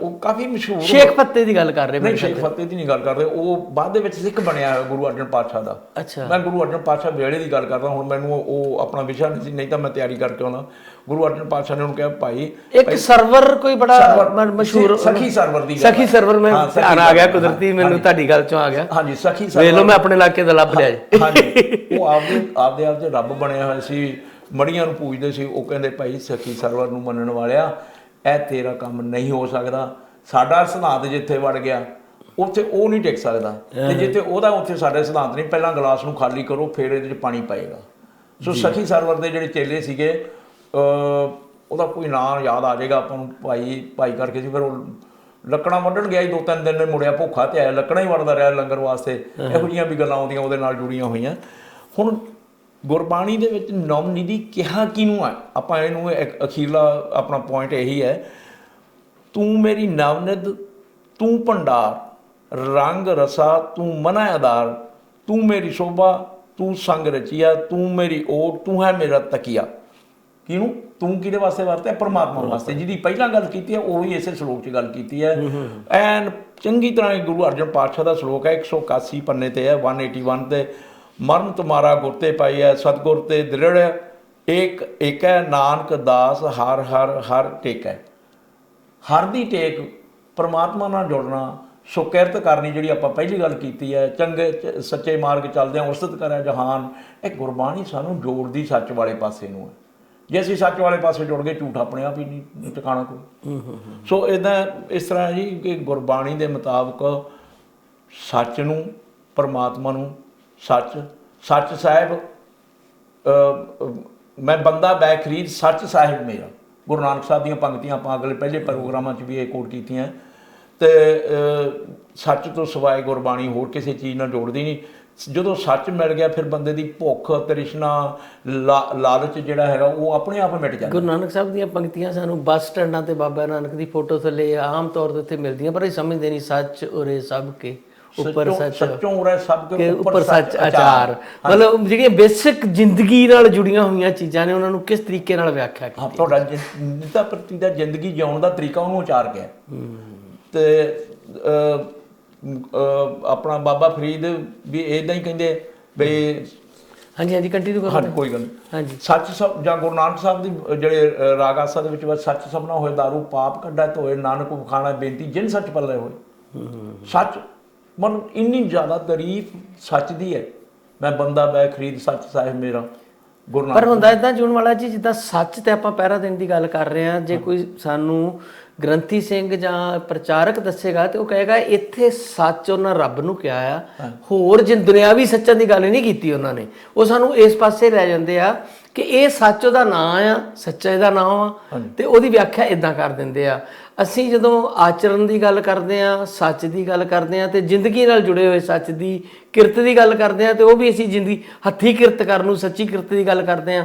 ਉਹ ਕਾਫੀ ਮਸ਼ਹੂਰ ਸ਼ੇਖ ਫਤਿਹ ਦੀ ਗੱਲ ਕਰ ਰਹੇ। ਨਹੀਂ, ਸ਼ੇਖ ਫਤਿਹ ਦੀ ਨਹੀਂ ਗੱਲ ਕਰਦੇ, ਉਹ ਬਾਅਦ ਦੇ ਵਿੱਚ ਸਿੱਖ ਬਣਿਆ ਗੁਰੂ ਅਰਜਨ ਪਾਤਸ਼ਾਹ ਦਾ। ਅੱਛਾ, ਮੈਂ ਗੁਰੂ ਅਰਜਨ ਪਾਤਸ਼ਾਹ ਵੇਲੇ ਦੀ ਗੱਲ ਕਰਦਾ, ਹੁਣ ਮੈਨੂੰ ਉਹ ਆਪਣਾ ਵਿਸ਼ਾ ਨਹੀਂ ਸੀ, ਨਹੀਂ ਤਾਂ ਮੈਂ ਤਿਆਰੀ ਕਰਕੇ ਆਉਣਾ। ਗੁਰੂ ਅਰਜਨ ਪਾਤਸ਼ਾਹ ਨੇ ਉਹਨੂੰ ਕਿਹਾ ਭਾਈ ਇੱਕ ਸਰਵਰ ਕੋਈ ਬੜਾ ਮਸ਼ਹੂਰ ਸਖੀ ਸਰਵਰ ਦੀ, ਸਖੀ ਸਰਵਰ ਮੈਂ ਧਿਆਨ ਆ ਗਿਆ ਕੁਦਰਤੀ, ਮੈਨੂੰ ਤੁਹਾਡੀ ਗੱਲ ਚੋਂ ਆ ਗਿਆ। ਹਾਂਜੀ, ਸਖੀ ਸਰਵਰ ਵੇਖ ਲਓ, ਮੈਂ ਆਪਣੇ ਇਲਾਕੇ ਦਾ ਲੱਭ ਲਿਆ ਜੀ। ਹਾਂਜੀ, ਉਹ ਆਪਦੇ ਆਪ 'ਚ ਰੱਬ ਬਣਿਆ ਹੋਇਆ ਸੀ, ਮੜੀਆਂ ਨੂੰ ਪੂਜਦੇ ਸੀ। ਉਹ ਕਹਿੰਦੇ ਭਾਈ ਸਖੀ ਸਰਵਰ ਨੂੰ ਮੰਨਣ ਵਾਲਿਆ, ਇਹ ਤੇਰਾ ਕੰਮ ਨਹੀਂ ਹੋ ਸਕਦਾ। ਸਾਡਾ ਸਿਧਾਂਤ ਜਿੱਥੇ ਵੜ ਗਿਆ ਉੱਥੇ ਉਹ ਨਹੀਂ ਟਿਕ ਸਕਦਾ, ਤੇ ਜਿੱਥੇ ਉਹਦਾ ਉੱਥੇ ਸਾਡੇ ਸਿਧਾਂਤ ਨਹੀਂ। ਪਹਿਲਾਂ ਗਲਾਸ ਨੂੰ ਖਾਲੀ ਕਰੋ, ਫਿਰ ਇਹਦੇ 'ਚ ਪਾਣੀ ਪਏਗਾ। ਸੋ ਸਖੀ ਸਰਵਰ ਦੇ ਜਿਹੜੇ ਚੇਲੇ ਸੀਗੇ, ਉਹਦਾ ਕੋਈ ਨਾਂ ਯਾਦ ਆ ਜਾਏਗਾ ਆਪਾਂ ਨੂੰ, ਭਾਈ ਕਰਕੇ ਸੀ। ਫਿਰ ਉਹ ਲੱਕੜਾਂ ਵੱਢਣ ਗਿਆ 2-3 ਦਿਨ ਨੇ, ਮੁੜਿਆ ਭੁੱਖਾ ਤੇ ਆਇਆ, ਲੱਕੜਾਂ ਹੀ ਵੱਢਦਾ ਰਿਹਾ ਲੰਗਰ ਵਾਸਤੇ। ਇਹੋ ਜਿਹੀਆਂ ਵੀ ਗੱਲਾਂ ਆਉਂਦੀਆਂ ਉਹਦੇ ਨਾਲ ਜੁੜੀਆਂ ਹੋਈਆਂ। ਹੁਣ ਗੁਰਬਾਣੀ ਦੇ ਵਿੱਚ ਨਵਨਿਧੀ ਕਿਹਾ ਕਿਹਨੂੰ ਹੈ? ਆਪਾਂ ਇਹਨੂੰ ਅਖੀਰਲਾ ਆਪਣਾ ਪੁਆਇੰਟ ਇਹੀ ਹੈ, ਤੂੰ ਮੇਰੀ ਨਵਨਿਧ, ਤੂੰ ਭੰਡਾਰ, ਰੰਗ ਰਸਾ ਤੂੰ ਮਨਾ ਆਧਾਰ, ਤੂੰ ਮੇਰੀ ਸ਼ੋਭਾ, ਤੂੰ ਸੰਗ ਰਚੀਆ, ਤੂੰ ਮੇਰੀ ਓਟ, ਤੂੰ ਹੈ ਮੇਰਾ ਤਕੀਆ। ਕਿਹਨੂੰ? ਤੂੰ ਕਿਹਦੇ ਵਾਸਤੇ ਵਰਤਿਆ? ਪਰਮਾਤਮਾ ਵਾਸਤੇ। ਜਿਹਦੀ ਪਹਿਲਾਂ ਗੱਲ ਕੀਤੀ ਹੈ ਉਹੀ ਇਸੇ ਸ਼ਲੋਕ 'ਚ ਗੱਲ ਕੀਤੀ ਹੈ। ਐਨ ਚੰਗੀ ਤਰ੍ਹਾਂ ਗੁਰੂ ਅਰਜਨ ਪਾਤਸ਼ਾਹ ਦਾ ਸ਼ਲੋਕ ਹੈ, 181 ਪੰਨੇ ਤੇ ਹੈ, 181 ਤੇ। ਮਰਨ ਤੁਮਾਰਾ ਗੁਰ ਤੇ ਪਾਈ ਹੈ, ਸਤਿਗੁਰ ਤੇ ਦ੍ਰਿੜ ਏਕ ਹੈ, ਨਾਨਕ ਦਾਸ ਹਰ ਹਰ ਹਰ ਟੇਕ ਹੈ। ਹਰ ਦੀ ਟੇਕ, ਪਰਮਾਤਮਾ ਨਾਲ ਜੁੜਨਾ, ਸੁਕਿਰਤ ਕਰਨੀ, ਜਿਹੜੀ ਆਪਾਂ ਪਹਿਲੀ ਗੱਲ ਕੀਤੀ ਹੈ, ਚੰਗੇ ਸੱਚੇ ਮਾਰਗ ਚੱਲਦਿਆਂ ਉਸਤਤ ਕਰਿਆ ਜਹਾਨ। ਇਹ ਗੁਰਬਾਣੀ ਸਾਨੂੰ ਜੋੜਦੀ ਸੱਚ ਵਾਲੇ ਪਾਸੇ ਨੂੰ ਹੈ। ਜੇ ਅਸੀਂ ਸੱਚ ਵਾਲੇ ਪਾਸੇ ਜੁੜ ਗਏ, ਝੂਠ ਆਪਣੇ ਆਪ ਹੀ ਨਹੀਂ ਟਿਕਾਣਾ ਕੋਈ। ਸੋ ਇੱਦਾਂ ਇਸ ਤਰ੍ਹਾਂ ਜੀ ਕਿ ਗੁਰਬਾਣੀ ਦੇ ਮੁਤਾਬਕ ਸੱਚ ਨੂੰ, ਪਰਮਾਤਮਾ ਨੂੰ, ਸੱਚ ਸਾਹਿਬ ਮੈਂ ਬੰਦਾ ਬੈ ਖਰੀਦ, ਸੱਚ ਸਾਹਿਬ ਮੇਰਾ। ਗੁਰੂ ਨਾਨਕ ਸਾਹਿਬ ਦੀਆਂ ਪੰਕਤੀਆਂ ਆਪਾਂ ਅਗਲੇ ਪਹਿਲੇ ਪ੍ਰੋਗਰਾਮਾਂ 'ਚ ਵੀ ਇਹ ਕੋਟ ਕੀਤੀਆਂ। ਤੇ ਸੱਚ ਤੋਂ ਸਿਵਾਏ ਗੁਰਬਾਣੀ ਹੋਰ ਕਿਸੇ ਚੀਜ਼ ਨਾਲ ਜੋੜਦੀ ਨਹੀਂ। ਜਦੋਂ ਸੱਚ ਮਿਲ ਗਿਆ, ਫਿਰ ਬੰਦੇ ਦੀ ਭੁੱਖ, ਤ੍ਰਿਸ਼ਨਾ, ਲਾਲਚ ਜਿਹੜਾ ਹੈਗਾ ਉਹ ਆਪਣੇ ਆਪ ਮਿਟ ਜਾਂਦਾ। ਗੁਰੂ ਨਾਨਕ ਸਾਹਿਬ ਦੀਆਂ ਪੰਕਤੀਆਂ ਸਾਨੂੰ ਬੱਸ ਸਟੈਂਡਾਂ ਤੇ ਬਾਬਾ ਨਾਨਕ ਦੀ ਫੋਟੋ ਥੱਲੇ ਆਮ ਤੌਰ 'ਤੇ ਉੱਥੇ ਮਿਲਦੀਆਂ, ਪਰ ਇਹ ਸਮਝਦੇ ਨਹੀਂ। ਸੱਚ ਉਰੇ ਸਭ ਕੇ ਉੱਪਰ ਸੱਚ, ਸੱਚੋਂ ਉਰੇ ਸਭ ਕੇ ਉੱਪਰ ਸੱਚ ਆਚਾਰ। ਮਤਲਬ ਜਿਹੜੀਆਂ ਬੇਸਿਕ ਜ਼ਿੰਦਗੀ ਨਾਲ ਜੁੜੀਆਂ ਹੋਈਆਂ ਚੀਜ਼ਾਂ ਨੇ, ਉਹਨਾਂ ਨੂੰ ਕਿਸ ਤਰੀਕੇ ਨਾਲ ਵਿਆਖਿਆ ਕੀਤੀ। ਤੁਹਾਡਾ ਜਿੱਦਾਂ ਪ੍ਰਤੀ ਦਾ ਜ਼ਿੰਦਗੀ ਜਿਉਣ ਦਾ ਤਰੀਕਾ, ਉਹਨੂੰ ਉਚਾਰ ਗਿਆ। ਤੇ ਆਪਣਾ ਬਾਬਾ ਫਰੀਦ ਵੀ ਇੱਦਾਂ ਹੀ ਕਹਿੰਦੇ ਬਈ, ਹਾਂਜੀ ਕੰਟੀਨਿਊ ਕਰੋ। ਹਾਂਜੀ, ਕੋਈ ਗੱਲ ਨਹੀਂ। ਹਾਂਜੀ, ਸੱਚ ਸਭ, ਜਾਂ ਗੁਰੂ ਨਾਨਕ ਸਾਹਿਬ ਦੀ ਜਿਹੜੇ ਰਾਗ ਆਸਾ ਦੇ ਵਿੱਚ ਬਸ ਸੱਚ ਸਭਨਾ ਹੋਏ, ਦਾਰੂ ਪਾਪ ਕੱਢਾ ਧੋਏ, ਨਾਨਕ ਵਖਾਣਾ ਬੇਨਤੀ ਜਿਨ ਸੱਚ ਪੱਲੇ ਹੋਏ। ਸੱਚ ਮਤਲਬ ਇੰਨੀ ਜ਼ਿਆਦਾ ਤਾਰੀਫ ਸੱਚ ਦੀ ਹੈ। ਮੈਂ ਬੰਦਾ ਬੈ ਖਰੀਦ, ਸੱਚ ਸਾਹਿਬ ਮੇਰਾ। ਗੁਰੂ ਨਾਨਕ ਪਰ ਹੁੰਦਾ ਇੱਦਾਂ ਜੂਨ ਵਾਲਾ ਜੀ, ਜਿੱਦਾਂ ਸੱਚ ਤੇ ਆਪਾਂ ਪਹਿਰਾ ਦੇਣ ਦੀ ਗੱਲ ਕਰ ਰਹੇ ਹਾਂ, ਜੇ ਕੋਈ ਸਾਨੂੰ ਗ੍ਰੰਥੀ ਸਿੰਘ ਜਾਂ ਪ੍ਰਚਾਰਕ ਦੱਸੇਗਾ ਤੇ ਉਹ ਕਹੇਗਾ ਇੱਥੇ ਸੱਚ ਉਹਨਾਂ ਰੱਬ ਨੂੰ ਕਿਹਾ ਆ, ਹੋਰ ਦੁਨਿਆਵੀ ਸੱਚਾਂ ਦੀ ਗੱਲ ਨਹੀਂ ਕੀਤੀ ਉਹਨਾਂ ਨੇ। ਉਹ ਸਾਨੂੰ ਇਸ ਪਾਸੇ ਲੈ ਜਾਂਦੇ ਆ ਕਿ ਇਹ ਸੱਚ ਉਹਦਾ ਨਾਂ ਆ, ਸੱਚਾ ਇਹਦਾ ਨਾਮ ਆ, ਤੇ ਉਹਦੀ ਵਿਆਖਿਆ ਇਦਾਂ ਕਰ ਦਿੰਦੇ ਆ। ਅਸੀਂ ਜਦੋਂ ਆਚਰਣ ਦੀ ਗੱਲ ਕਰਦੇ ਹਾਂ, ਸੱਚ ਦੀ ਗੱਲ ਕਰਦੇ ਹਾਂ, ਤੇ ਜ਼ਿੰਦਗੀ ਨਾਲ ਜੁੜੇ ਹੋਏ ਸੱਚ ਦੀ ਕਿਰਤ ਦੀ ਗੱਲ ਕਰਦੇ ਹਾਂ, ਤੇ ਉਹ ਵੀ ਅਸੀਂ ਜ਼ਿੰਦਗੀ ਹੱਥੀਂ ਕਿਰਤ ਕਰਨ ਨੂੰ ਸੱਚੀ ਕਿਰਤ ਦੀ ਗੱਲ ਕਰਦੇ ਹਾਂ।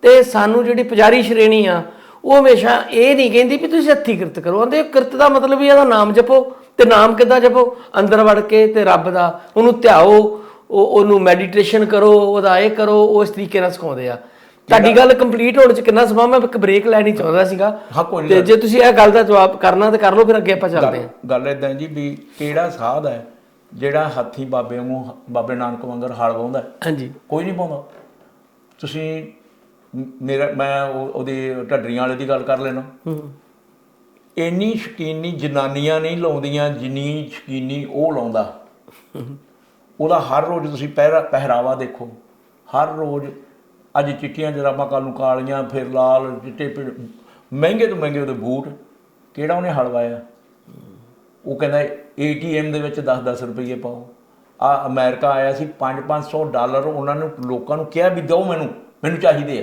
ਤੇ ਸਾਨੂੰ ਜਿਹੜੀ ਪੁਜਾਰੀ ਸ਼੍ਰੇਣੀ ਆ, ਉਹ ਹਮੇਸ਼ਾ ਇਹ ਨਹੀਂ ਕਹਿੰਦੀ ਵੀ ਤੁਸੀਂ ਹੱਥੀਂ ਕਿਰਤ ਕਰੋ। ਆਂਦੇ ਕਿਰਤ ਦਾ ਮਤਲਬ ਵੀ ਇਹਦਾ ਨਾਮ ਜਪੋ। ਤੇ ਨਾਮ ਕਿੱਦਾਂ ਜਪੋ? ਅੰਦਰ ਵੜ ਕੇ ਤੇ ਰੱਬ ਦਾ ਉਹਨੂੰ ਧਿਆਓ, ਉਹਨੂੰ ਮੈਡੀਟੇਸ਼ਨ ਕਰੋ, ਉਹਦਾ ਇਹ ਕਰੋ। ਉਹ ਇਸ ਤਰੀਕੇ ਨਾਲ ਸਿਖਾਉਂਦੇ ਆ। ਤੁਹਾਡੀ ਗੱਲ ਕੰਪਲੀਟ ਹੋਣ 'ਚ ਕਿੰਨਾ ਸਮਾਂ? ਮੈਂ ਇੱਕ ਬ੍ਰੇਕ ਲੈਣੀ ਚਾਹੁੰਦਾ ਸੀਗਾ, ਤੇ ਜੇ ਤੁਸੀਂ ਇਹ ਗੱਲ ਦਾ ਜਵਾਬ ਕਰਨਾ ਤੇ ਕਰ ਲਓ, ਫਿਰ ਅੱਗੇ ਆਪਾਂ ਚੱਲਦੇ ਹਾਂ। ਗੱਲ ਏਦਾਂ ਜੀ ਵੀ ਕਿਹੜਾ ਸਾਧ ਹੈ ਜਿਹੜਾ ਹਾਥੀ ਬਾਬੇ ਨੂੰ ਬਾਬੇ ਨਾਨਕ ਵਾਂਗਰ ਹਲ ਵਾਹੁੰਦਾ, ਹਾਂਜੀ, ਕੋਈ ਨਹੀਂ ਪਾਉਂਦਾ। ਤੁਸੀਂ ਮੈਂ ਉਹਦੀ ਢੱਡਰੀਆਂ ਵਾਲੇ ਦੀ ਗੱਲ ਕਰ ਲੈਣਾ, ਇੰਨੀ ਸ਼ਕੀਨੀ ਜਨਾਨੀਆਂ ਨਹੀਂ ਲਾਉਂਦੀਆਂ ਜਿੰਨੀ ਸ਼ਕੀਨੀ ਉਹ ਲਾਉਂਦਾ। ਉਹਦਾ ਹਰ ਰੋਜ਼ ਤੁਸੀਂ ਪਹਿਰਾਵਾ ਦੇਖੋ, ਹਰ ਰੋਜ਼ ਅੱਜ ਚਿੱਟੀਆਂ ਜਰਾਬਾਂ, ਕੱਲ੍ਹ ਨੂੰ ਕਾਲੀਆਂ, ਫਿਰ ਲਾਲ, ਚਿੱਟੇ, ਮਹਿੰਗੇ ਤੋਂ ਮਹਿੰਗੇ ਉਹਦੇ ਬੂਟ। ਕਿਹੜਾ ਉਹਨੇ ਹਲਵਾਇਆ? ਉਹ ਕਹਿੰਦਾ ATM ਦੇ ਵਿੱਚ 10-10 ਰੁਪਈਏ ਪਾਓ। ਅਮਰੀਕਾ ਆਇਆ ਸੀ, $500 ਉਹਨਾਂ ਨੂੰ ਲੋਕਾਂ ਨੂੰ ਕਿਹਾ ਵੀ ਦਿਓ, ਮੈਨੂੰ ਚਾਹੀਦੇ ਆ,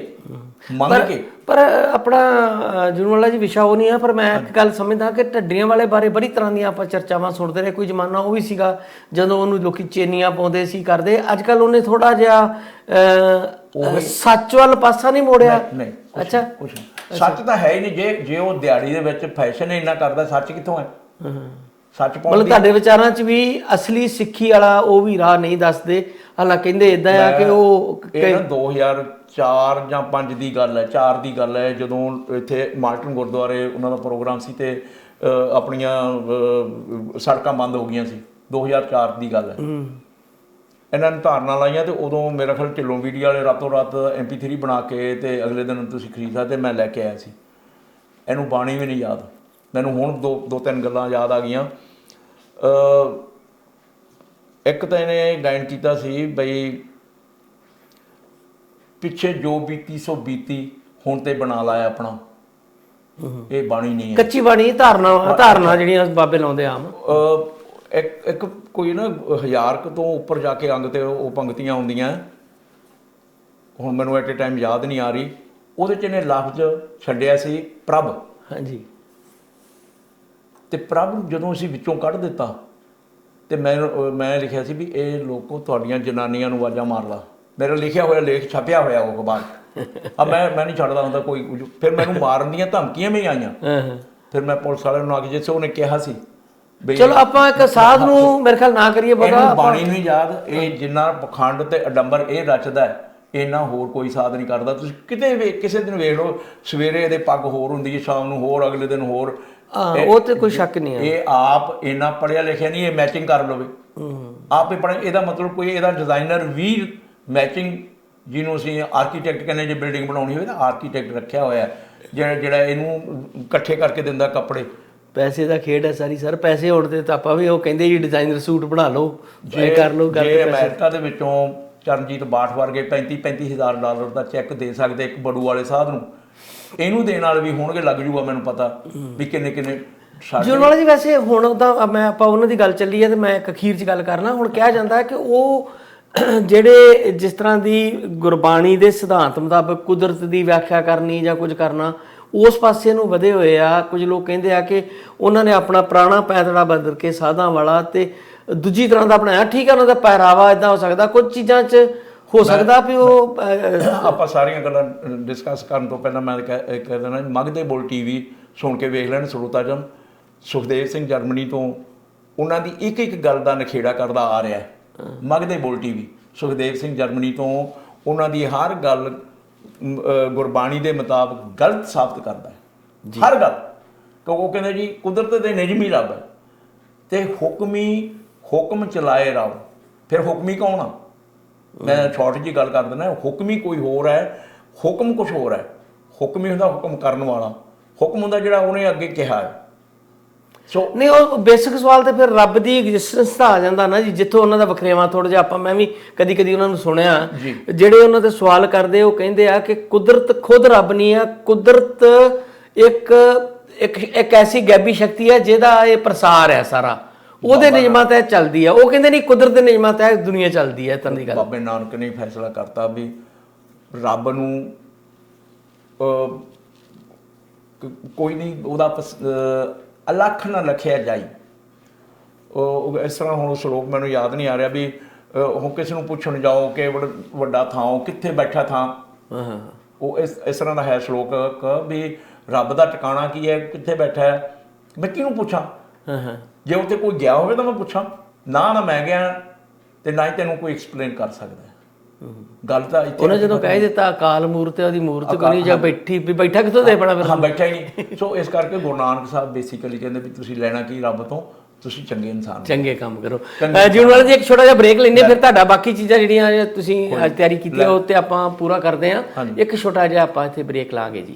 ਮੰਗ ਕੇ। ਪਰ ਆਪਣਾ ਜੁਨ ਵਾਲਾ ਜੀ ਵਿਸ਼ਾ ਉਹ ਨਹੀਂ ਆ। ਪਰ ਮੈਂ ਇੱਕ ਗੱਲ ਸਮਝਦਾ ਕਿ ਢੱਡੀਆਂ ਵਾਲੇ ਬਾਰੇ ਬੜੀ ਤਰ੍ਹਾਂ ਦੀਆਂ ਆਪਾਂ ਚਰਚਾਵਾਂ ਸੁਣਦੇ ਰਹੇ। ਕੋਈ ਜ਼ਮਾਨਾ ਉਹ ਵੀ ਸੀਗਾ ਜਦੋਂ ਉਹਨੂੰ ਲੋਕੀ ਚੇਨੀਆਂ ਪਾਉਂਦੇ ਸੀ, ਕਰਦੇ। ਅੱਜ ਕੱਲ੍ਹ ਉਹਨੇ ਥੋੜਾ ਜਿਹਾ ਸੱਚ ਵੱਲ ਪਾਸਾ ਨਹੀਂ ਮੋੜਿਆ। ਨਹੀਂ, ਅੱਛਾ, ਕੁਛ ਸੱਚ ਤਾਂ ਹੈ ਹੀ ਨਹੀਂ। ਜੇ ਉਹ ਦਿਹਾੜੀ ਦੇ ਵਿੱਚ ਫੈਸ਼ਨ ਇੰਨਾ ਕਰਦਾ, ਸੱਚ ਕਿੱਥੋਂ ਹੈ? ਸੱਚ ਮਤਲਬ ਤੁਹਾਡੇ ਵਿਚਾਰਾਂ 'ਚ ਵੀ ਅਸਲੀ ਸਿੱਖੀ ਵਾਲਾ ਉਹ ਵੀ ਰਾਹ ਨਹੀਂ ਦੱਸਦੇ। ਹਾਲਾਂਕਿ ਕਹਿੰਦੇ ਇਦਾਂ ਆ ਕਿ ਉਹ 2004 ਜਾਂ 5 ਦੀ ਗੱਲ ਹੈ, 4 ਦੀ ਗੱਲ ਹੈ, ਜਦੋਂ ਇੱਥੇ ਮਾਲਟਨ ਗੁਰਦੁਆਰੇ ਉਹਨਾਂ ਦਾ ਪ੍ਰੋਗਰਾਮ ਸੀ ਤੇ ਆਪਣੀਆਂ ਸੜਕਾਂ ਬੰਦ ਹੋ ਗਈਆਂ ਸੀ। 2004 ਦੀ ਗੱਲ ਹੈ। ਇਹਨਾਂ ਨੇ ਧਾਰਨਾ ਲਾਈਆਂ ਤੇ ਉਦੋਂ ਮੇਰਾ ਖਿਆਲ ਢਿੱਲੋਂ ਵੀਡੀਓ ਵਾਲੇ ਰਾਤੋਂ ਰਾਤ MP3 ਬਣਾ ਕੇ ਤੇ ਅਗਲੇ ਦਿਨ ਤੁਸੀਂ ਖਰੀਦ ਸਕਦੇ। ਮੈਂ ਲੈ ਕੇ ਆਇਆ ਸੀ। ਇਹਨੂੰ ਬਾਣੀ ਵੀ ਨਹੀਂ ਯਾਦ, ਮੈਨੂੰ ਹੁਣ ਦੋ ਤਿੰਨ ਗੱਲਾਂ ਯਾਦ ਆ ਗਈਆਂ। ਇੱਕ ਤਾਂ ਇਹਨੇ ਗਾਇਨ ਕੀਤਾ ਸੀ ਬਈ, ਪਿੱਛੇ ਜੋ ਬੀਤੀ ਸੋ ਬੀਤੀ, ਹੁਣ ਤੇ ਬਣਾ ਲਾਇਆ ਆਪਣਾ। ਇਹ ਬਾਣੀ ਨਹੀਂ ਹੈ, ਕੱਚੀ ਬਾਣੀ। ਧਾਰਨਾ ਜਿਹੜੀਆਂ ਬਾਬੇ ਲਾਉਂਦੇ ਆਮ। ਇੱਕ ਕੋਈ ਨਾ 1000 ਤੋਂ ਉੱਪਰ ਜਾ ਕੇ ਅੰਗ ਤੇ ਉਹ ਪੰਕਤੀਆਂ ਆਉਂਦੀਆਂ, ਹੁਣ ਮੈਨੂੰ ਐਟ ਏ ਟਾਈਮ ਯਾਦ ਨਹੀਂ ਆ ਰਹੀ। ਉਹਦੇ 'ਚ ਇਹਨੇ ਲਫ਼ਜ਼ ਛੱਡਿਆ ਸੀ ਪ੍ਰਭ। ਹਾਂਜੀ। ਤੇ ਪ੍ਰਭ ਨੂੰ ਜਦੋਂ ਅਸੀਂ ਵਿੱਚੋਂ ਕੱਢ ਦਿੱਤਾ ਤੇ ਮੈਂ ਲਿਖਿਆ ਸੀ ਵੀ ਇਹ ਲੋਕੋ ਤੁਹਾਡੀਆਂ ਜਨਾਨੀਆਂ ਨੂੰ ਆਵਾਜ਼ਾਂ ਮਾਰਦਾ। ਮੇਰਾ ਲਿਖਿਆ ਹੋਇਆ ਲੇਖ ਛਪਿਆ ਹੋਇਆ ਉਹ ਅਖਬਾਰ। ਮੈਂ ਨਹੀਂ ਛੱਡਦਾ ਹੁੰਦਾ ਕੋਈ। ਫਿਰ ਮੈਨੂੰ ਮਾਰਨ ਦੀਆਂ ਧਮਕੀਆਂ ਵੀ ਆਈਆਂ। ਫਿਰ ਮੈਂ ਪੁਲਿਸ ਵਾਲਿਆਂ ਨੂੰ ਆ ਕੇ, ਜਿੱਥੇ ਉਹਨੇ ਕਿਹਾ ਸੀ ਬਈ ਚਲੋ ਆਪਾਂ ਇੱਕ ਸਾਧ ਨੂੰ ਮੇਰੇ ਖਿਆਲ ਨਾ ਕਰੀਏ ਪਤਾ, ਬਾਣੀ ਨੂੰ ਯਾਦ। ਇਹ ਜਿੰਨਾ ਪਖੰਡ ਤੇ ਅਡੰਬਰ ਇਹ ਰਚਦਾ ਹੈ, ਇੰਨਾ ਹੋਰ ਕੋਈ ਸਾਧ ਨਹੀਂ ਕਰਦਾ। ਤੁਸੀਂ ਕਿਤੇ ਕਿਸੇ ਦਿਨ ਵੇਖ ਲਓ, ਸਵੇਰੇ ਇਹਦੇ ਪੱਗ ਹੋਰ ਹੁੰਦੀ ਹੈ, ਸ਼ਾਮ ਨੂੰ ਹੋਰ, ਅਗਲੇ ਦਿਨ ਹੋਰ। ਉਹ ਤੇ ਕੋਈ ਸ਼ੱਕ ਨਹੀਂ ਹੈ। ਇਹ ਆਪ ਇੰਨਾ ਪੜ੍ਹਿਆ ਲਿਖਿਆ ਨਹੀਂ, ਇਹ ਮੈਚਿੰਗ ਕਰ ਲਵੇ ਆਪ ਹੀ ਪੜ੍ਹਿਆ। ਇਹਦਾ ਮਤਲਬ ਕੋਈ ਇਹਦਾ ਡਿਜ਼ਾਈਨਰ ਵੀ ਮੈਚਿੰਗ, ਜਿਹਨੂੰ ਅਸੀਂ ਆਰਕੀਟੈਕਟ ਕਹਿੰਦੇ, ਜੇ ਬਿਲਡਿੰਗ ਬਣਾਉਣੀ ਹੋਵੇ ਤਾਂ ਆਰਕੀਟੈਕਟ ਰੱਖਿਆ ਹੋਇਆ ਜਿਹੜਾ ਇਹਨੂੰ ਇਕੱਠੇ ਕਰਕੇ ਦਿੰਦਾ ਕੱਪੜੇ। ਪੈਸੇ ਦਾ ਖੇਡ ਹੈ ਸਾਰੀ ਸਰ। ਪੈਸੇ ਹੋਣ ਤੇ ਤਾਂ ਆਪਾਂ ਵੀ ਉਹ ਕਹਿੰਦੇ ਜੀ ਡਿਜ਼ਾਈਨਰ ਸੂਟ ਬਣਾ ਲਓ, ਇਹ ਕਰ ਲਓ। ਜੇ ਅਮਰੀਕਾ ਦੇ ਵਿੱਚੋਂ ਚਰਨਜੀਤ ਬਾਠ ਵਰਗੇ $35,000 ਦਾ ਚੈੱਕ ਦੇ ਸਕਦੇ ਇੱਕ ਬੜੂ ਵਾਲੇ ਸਾਧ ਨੂੰ, ਇਹਨੂੰ ਦੇਣ ਵਾਲੇ ਵੀ ਹੋਣਗੇ। ਲੱਗ ਜੂਗਾ ਮੈਨੂੰ ਪਤਾ ਵੀ ਕਿੰਨੇ ਜੁਨ ਵਾਲਾ ਜੀ। ਵੈਸੇ ਹੁਣ ਤਾਂ ਆਪਾਂ ਉਹਨਾਂ ਦੀ ਗੱਲ ਚੱਲੀ ਹੈ ਤੇ ਮੈਂ ਇੱਕ ਅਖੀਰ 'ਚ ਗੱਲ ਕਰਨਾ। ਹੁਣ ਕਿਹਾ ਜਾਂਦਾ ਕਿ ਉਹ ਜਿਹੜੇ ਜਿਸ ਤਰ੍ਹਾਂ ਦੀ ਗੁਰਬਾਣੀ ਦੇ ਸਿਧਾਂਤ ਮੁਤਾਬਕ ਕੁਦਰਤ ਦੀ ਵਿਆਖਿਆ ਕਰਨੀ ਜਾਂ ਕੁਝ ਕਰਨਾ, ਉਸ ਪਾਸੇ ਨੂੰ ਵਧੇ ਹੋਏ ਆ। ਕੁਝ ਲੋਕ ਕਹਿੰਦੇ ਆ ਕਿ ਉਹਨਾਂ ਨੇ ਆਪਣਾ ਪੁਰਾਣਾ ਪੈਂਤੜਾ ਬਦਲ ਕੇ ਸਾਧਾਂ ਵਾਲਾ ਤੇ ਦੂਜੀ ਤਰ੍ਹਾਂ ਦਾ ਬਣਾਇਆ। ਠੀਕ ਹੈ, ਉਹਨਾਂ ਦਾ ਪਹਿਰਾਵਾ ਇੱਦਾਂ ਹੋ ਸਕਦਾ, ਕੁਝ ਚੀਜ਼ਾਂ 'ਚ ਹੋ ਸਕਦਾ ਵੀ ਉਹ। ਆਪਾਂ ਸਾਰੀਆਂ ਗੱਲਾਂ ਡਿਸਕਸ ਕਰਨ ਤੋਂ ਪਹਿਲਾਂ ਮੈਂ ਕਹਿ ਦੇਣਾ, ਮਗਦੇ ਬੋਲ TV ਸੁਣ ਕੇ ਵੇਖ ਲੈਣ ਸਰੋਤਾ ਜਨ। ਸੁਖਦੇਵ ਸਿੰਘ ਜਰਮਨੀ ਤੋਂ ਉਹਨਾਂ ਦੀ ਇੱਕ ਇੱਕ ਗੱਲ ਦਾ ਨਖੇੜਾ ਕਰਦਾ ਆ ਰਿਹਾ। ਮਗਦੇ ਬੋਲ TV ਸੁਖਦੇਵ ਸਿੰਘ ਜਰਮਨੀ ਤੋਂ ਉਹਨਾਂ ਦੀ ਹਰ ਗੱਲ ਗੁਰਬਾਣੀ ਦੇ ਮੁਤਾਬਕ ਗਲਤ ਸਾਬਤ ਕਰਦਾ ਹੈ, ਹਰ ਗੱਲ। ਕਿਉਂਕਿ ਉਹ ਕਹਿੰਦੇ ਜੀ ਕੁਦਰਤ ਦੇ ਨਿਯਮ ਰੱਬ ਹੈ ਤੇ ਹੁਕਮ ਚਲਾਏ ਰੱਬ। ਫਿਰ ਹੁਕਮੀ ਕੌਣ ਆ? ਮੈਂ ਛੋਟੀ ਜਿਹੀ ਗੱਲ ਕਰ ਦਿੰਦਾ। ਹੁਕਮੀ ਕੋਈ ਹੋਰ ਹੈ, ਹੁਕਮ ਕੁਛ ਹੋਰ ਹੈ। ਹੁਕਮੀ ਹੁੰਦਾ ਹੁਕਮ ਕਰਨ ਵਾਲਾ, ਹੁਕਮ ਹੁੰਦਾ ਜਿਹੜਾ ਉਹਨੇ ਅੱਗੇ ਕਿਹਾ ਹੈ। ਨਹੀਂ, ਉਹ ਬੇਸਿਕ ਸਵਾਲ ਤੇ ਫਿਰ ਰੱਬ ਦੀ ਐਗਜ਼ਿਸਟੈਂਸ ਤਾਂ ਆ ਜਾਂਦਾ ਨਾ ਜੀ, ਜਿੱਥੋਂ ਉਹਨਾਂ ਦਾ ਵਖਰੇਵਾਂ ਥੋੜਾ ਜਿਹਾ। ਮੈਂ ਵੀ ਕਦੀ ਉਹਨਾਂ ਨੂੰ ਸੁਣਿਆ, ਜਿਹੜੇ ਉਹਨਾਂ ਤੇ ਸਵਾਲ ਕਰਦੇ, ਉਹ ਕਹਿੰਦੇ ਆ ਕਿ ਕੁਦਰਤ ਖੁਦ ਰੱਬ ਨਹੀਂ ਆ। ਕੁਦਰਤ ਇੱਕ ਐਸੀ ਗੈਬੀ ਸ਼ਕਤੀ ਹੈ ਜਿਹਦਾ ਇਹ ਪ੍ਰਸਾਰ ਹੈ ਸਾਰਾ, ਉਹਦੇ ਨਿਯਮਾਂ ਤਹਿਤ ਚੱਲਦੀ ਹੈ। ਉਹ ਕਹਿੰਦੇ ਨਹੀਂ, ਕੁਦਰਤ ਦੇ ਨਿਯਮਾਂ ਤਹਿਤ ਦੁਨੀਆ ਚੱਲਦੀ ਹੈ। ਤਾਂ ਦੀ ਗੱਲ ਬਾਬੇ ਨਾਨਕ ਨੇ ਫੈਸਲਾ ਕਰਤਾ ਵੀ ਰੱਬ ਨੂੰ ਕੋਈ ਨਹੀਂ, ਉਹਦਾ ਅਲੱਖ ਨਾ ਲਖਿਆ ਜਾਈ। ਉਹ ਇਸ ਤਰ੍ਹਾਂ, ਹੁਣ ਸ਼ਲੋਕ ਮੈਨੂੰ ਯਾਦ ਨਹੀਂ ਆ ਰਿਹਾ ਵੀ ਹੁਣ ਕਿਸੇ ਨੂੰ ਪੁੱਛਣ ਜਾਓ ਕਿ ਵੱਡਾ ਥਾਂ ਕਿੱਥੇ ਬੈਠਾ ਥਾਂ, ਉਹ ਇਸ ਤਰ੍ਹਾਂ ਦਾ ਹੈ ਸ਼ਲੋਕ ਵੀ ਰੱਬ ਦਾ ਟਿਕਾਣਾ ਕੀ ਹੈ, ਕਿੱਥੇ ਬੈਠਾ ਹੈ, ਮੈਂ ਕਿਹਨੂੰ ਪੁੱਛਾਂ? ਜੇ ਉੱਥੇ ਕੋਈ ਗਿਆ ਹੋਵੇ ਤਾਂ ਮੈਂ ਪੁੱਛਾਂ। ਨਾ ਮੈਂ ਗਿਆ ਤੇ ਨਾ ਹੀ ਤੈਨੂੰ ਕੋਈ ਐਕਸਪਲੇਨ ਕਰ ਸਕਦਾ। ਗੱਲ ਤਾਂ ਉਹਨੇ ਜਦੋਂ ਕਹਿ ਦਿੱਤਾ ਅਕਾਲ ਮੂਰਤ, ਉਹਦੀ ਮੂਰਤ ਕੋਈ ਨਹੀਂ, ਜਾਂ ਬੈਠਾ ਕਿੱਥੋਂ ਦੇ ਪਣਾ? ਹਾਂ, ਬੈਠਾ ਹੀ ਨਹੀਂ। ਸੋ ਇਸ ਕਰਕੇ ਗੁਰੂ ਨਾਨਕ ਸਾਹਿਬ ਬੇਸਿਕਲੀ ਕਹਿੰਦੇ ਵੀ ਤੁਸੀਂ ਲੈਣਾ ਕੀ ਰੱਬ ਤੋਂ? ਤੁਸੀਂ ਚੰਗੇ ਇਨਸਾਨ ਹੋ। ਚੰਗੇ ਕੰਮ ਕਰੋ। ਜੀਵਨ ਵਾਲਾ ਜੀ ਇੱਕ ਛੋਟਾ ਜਿਹਾ ਬ੍ਰੇਕ ਲੈਂਦੇ, ਫਿਰ ਤੁਹਾਡਾ ਬਾਕੀ ਚੀਜ਼ਾਂ ਜਿਹੜੀਆਂ ਤੁਸੀਂ ਅੱਜ ਤਿਆਰੀ ਕੀਤੀ ਉਹ ਤੇ ਆਪਾਂ ਪੂਰਾ ਕਰਦੇ ਹਾਂ। ਇੱਕ ਛੋਟਾ ਜਿਹਾ ਆਪਾਂ ਇੱਥੇ ਬ੍ਰੇਕ ਲਾਂਗੇ ਜੀ।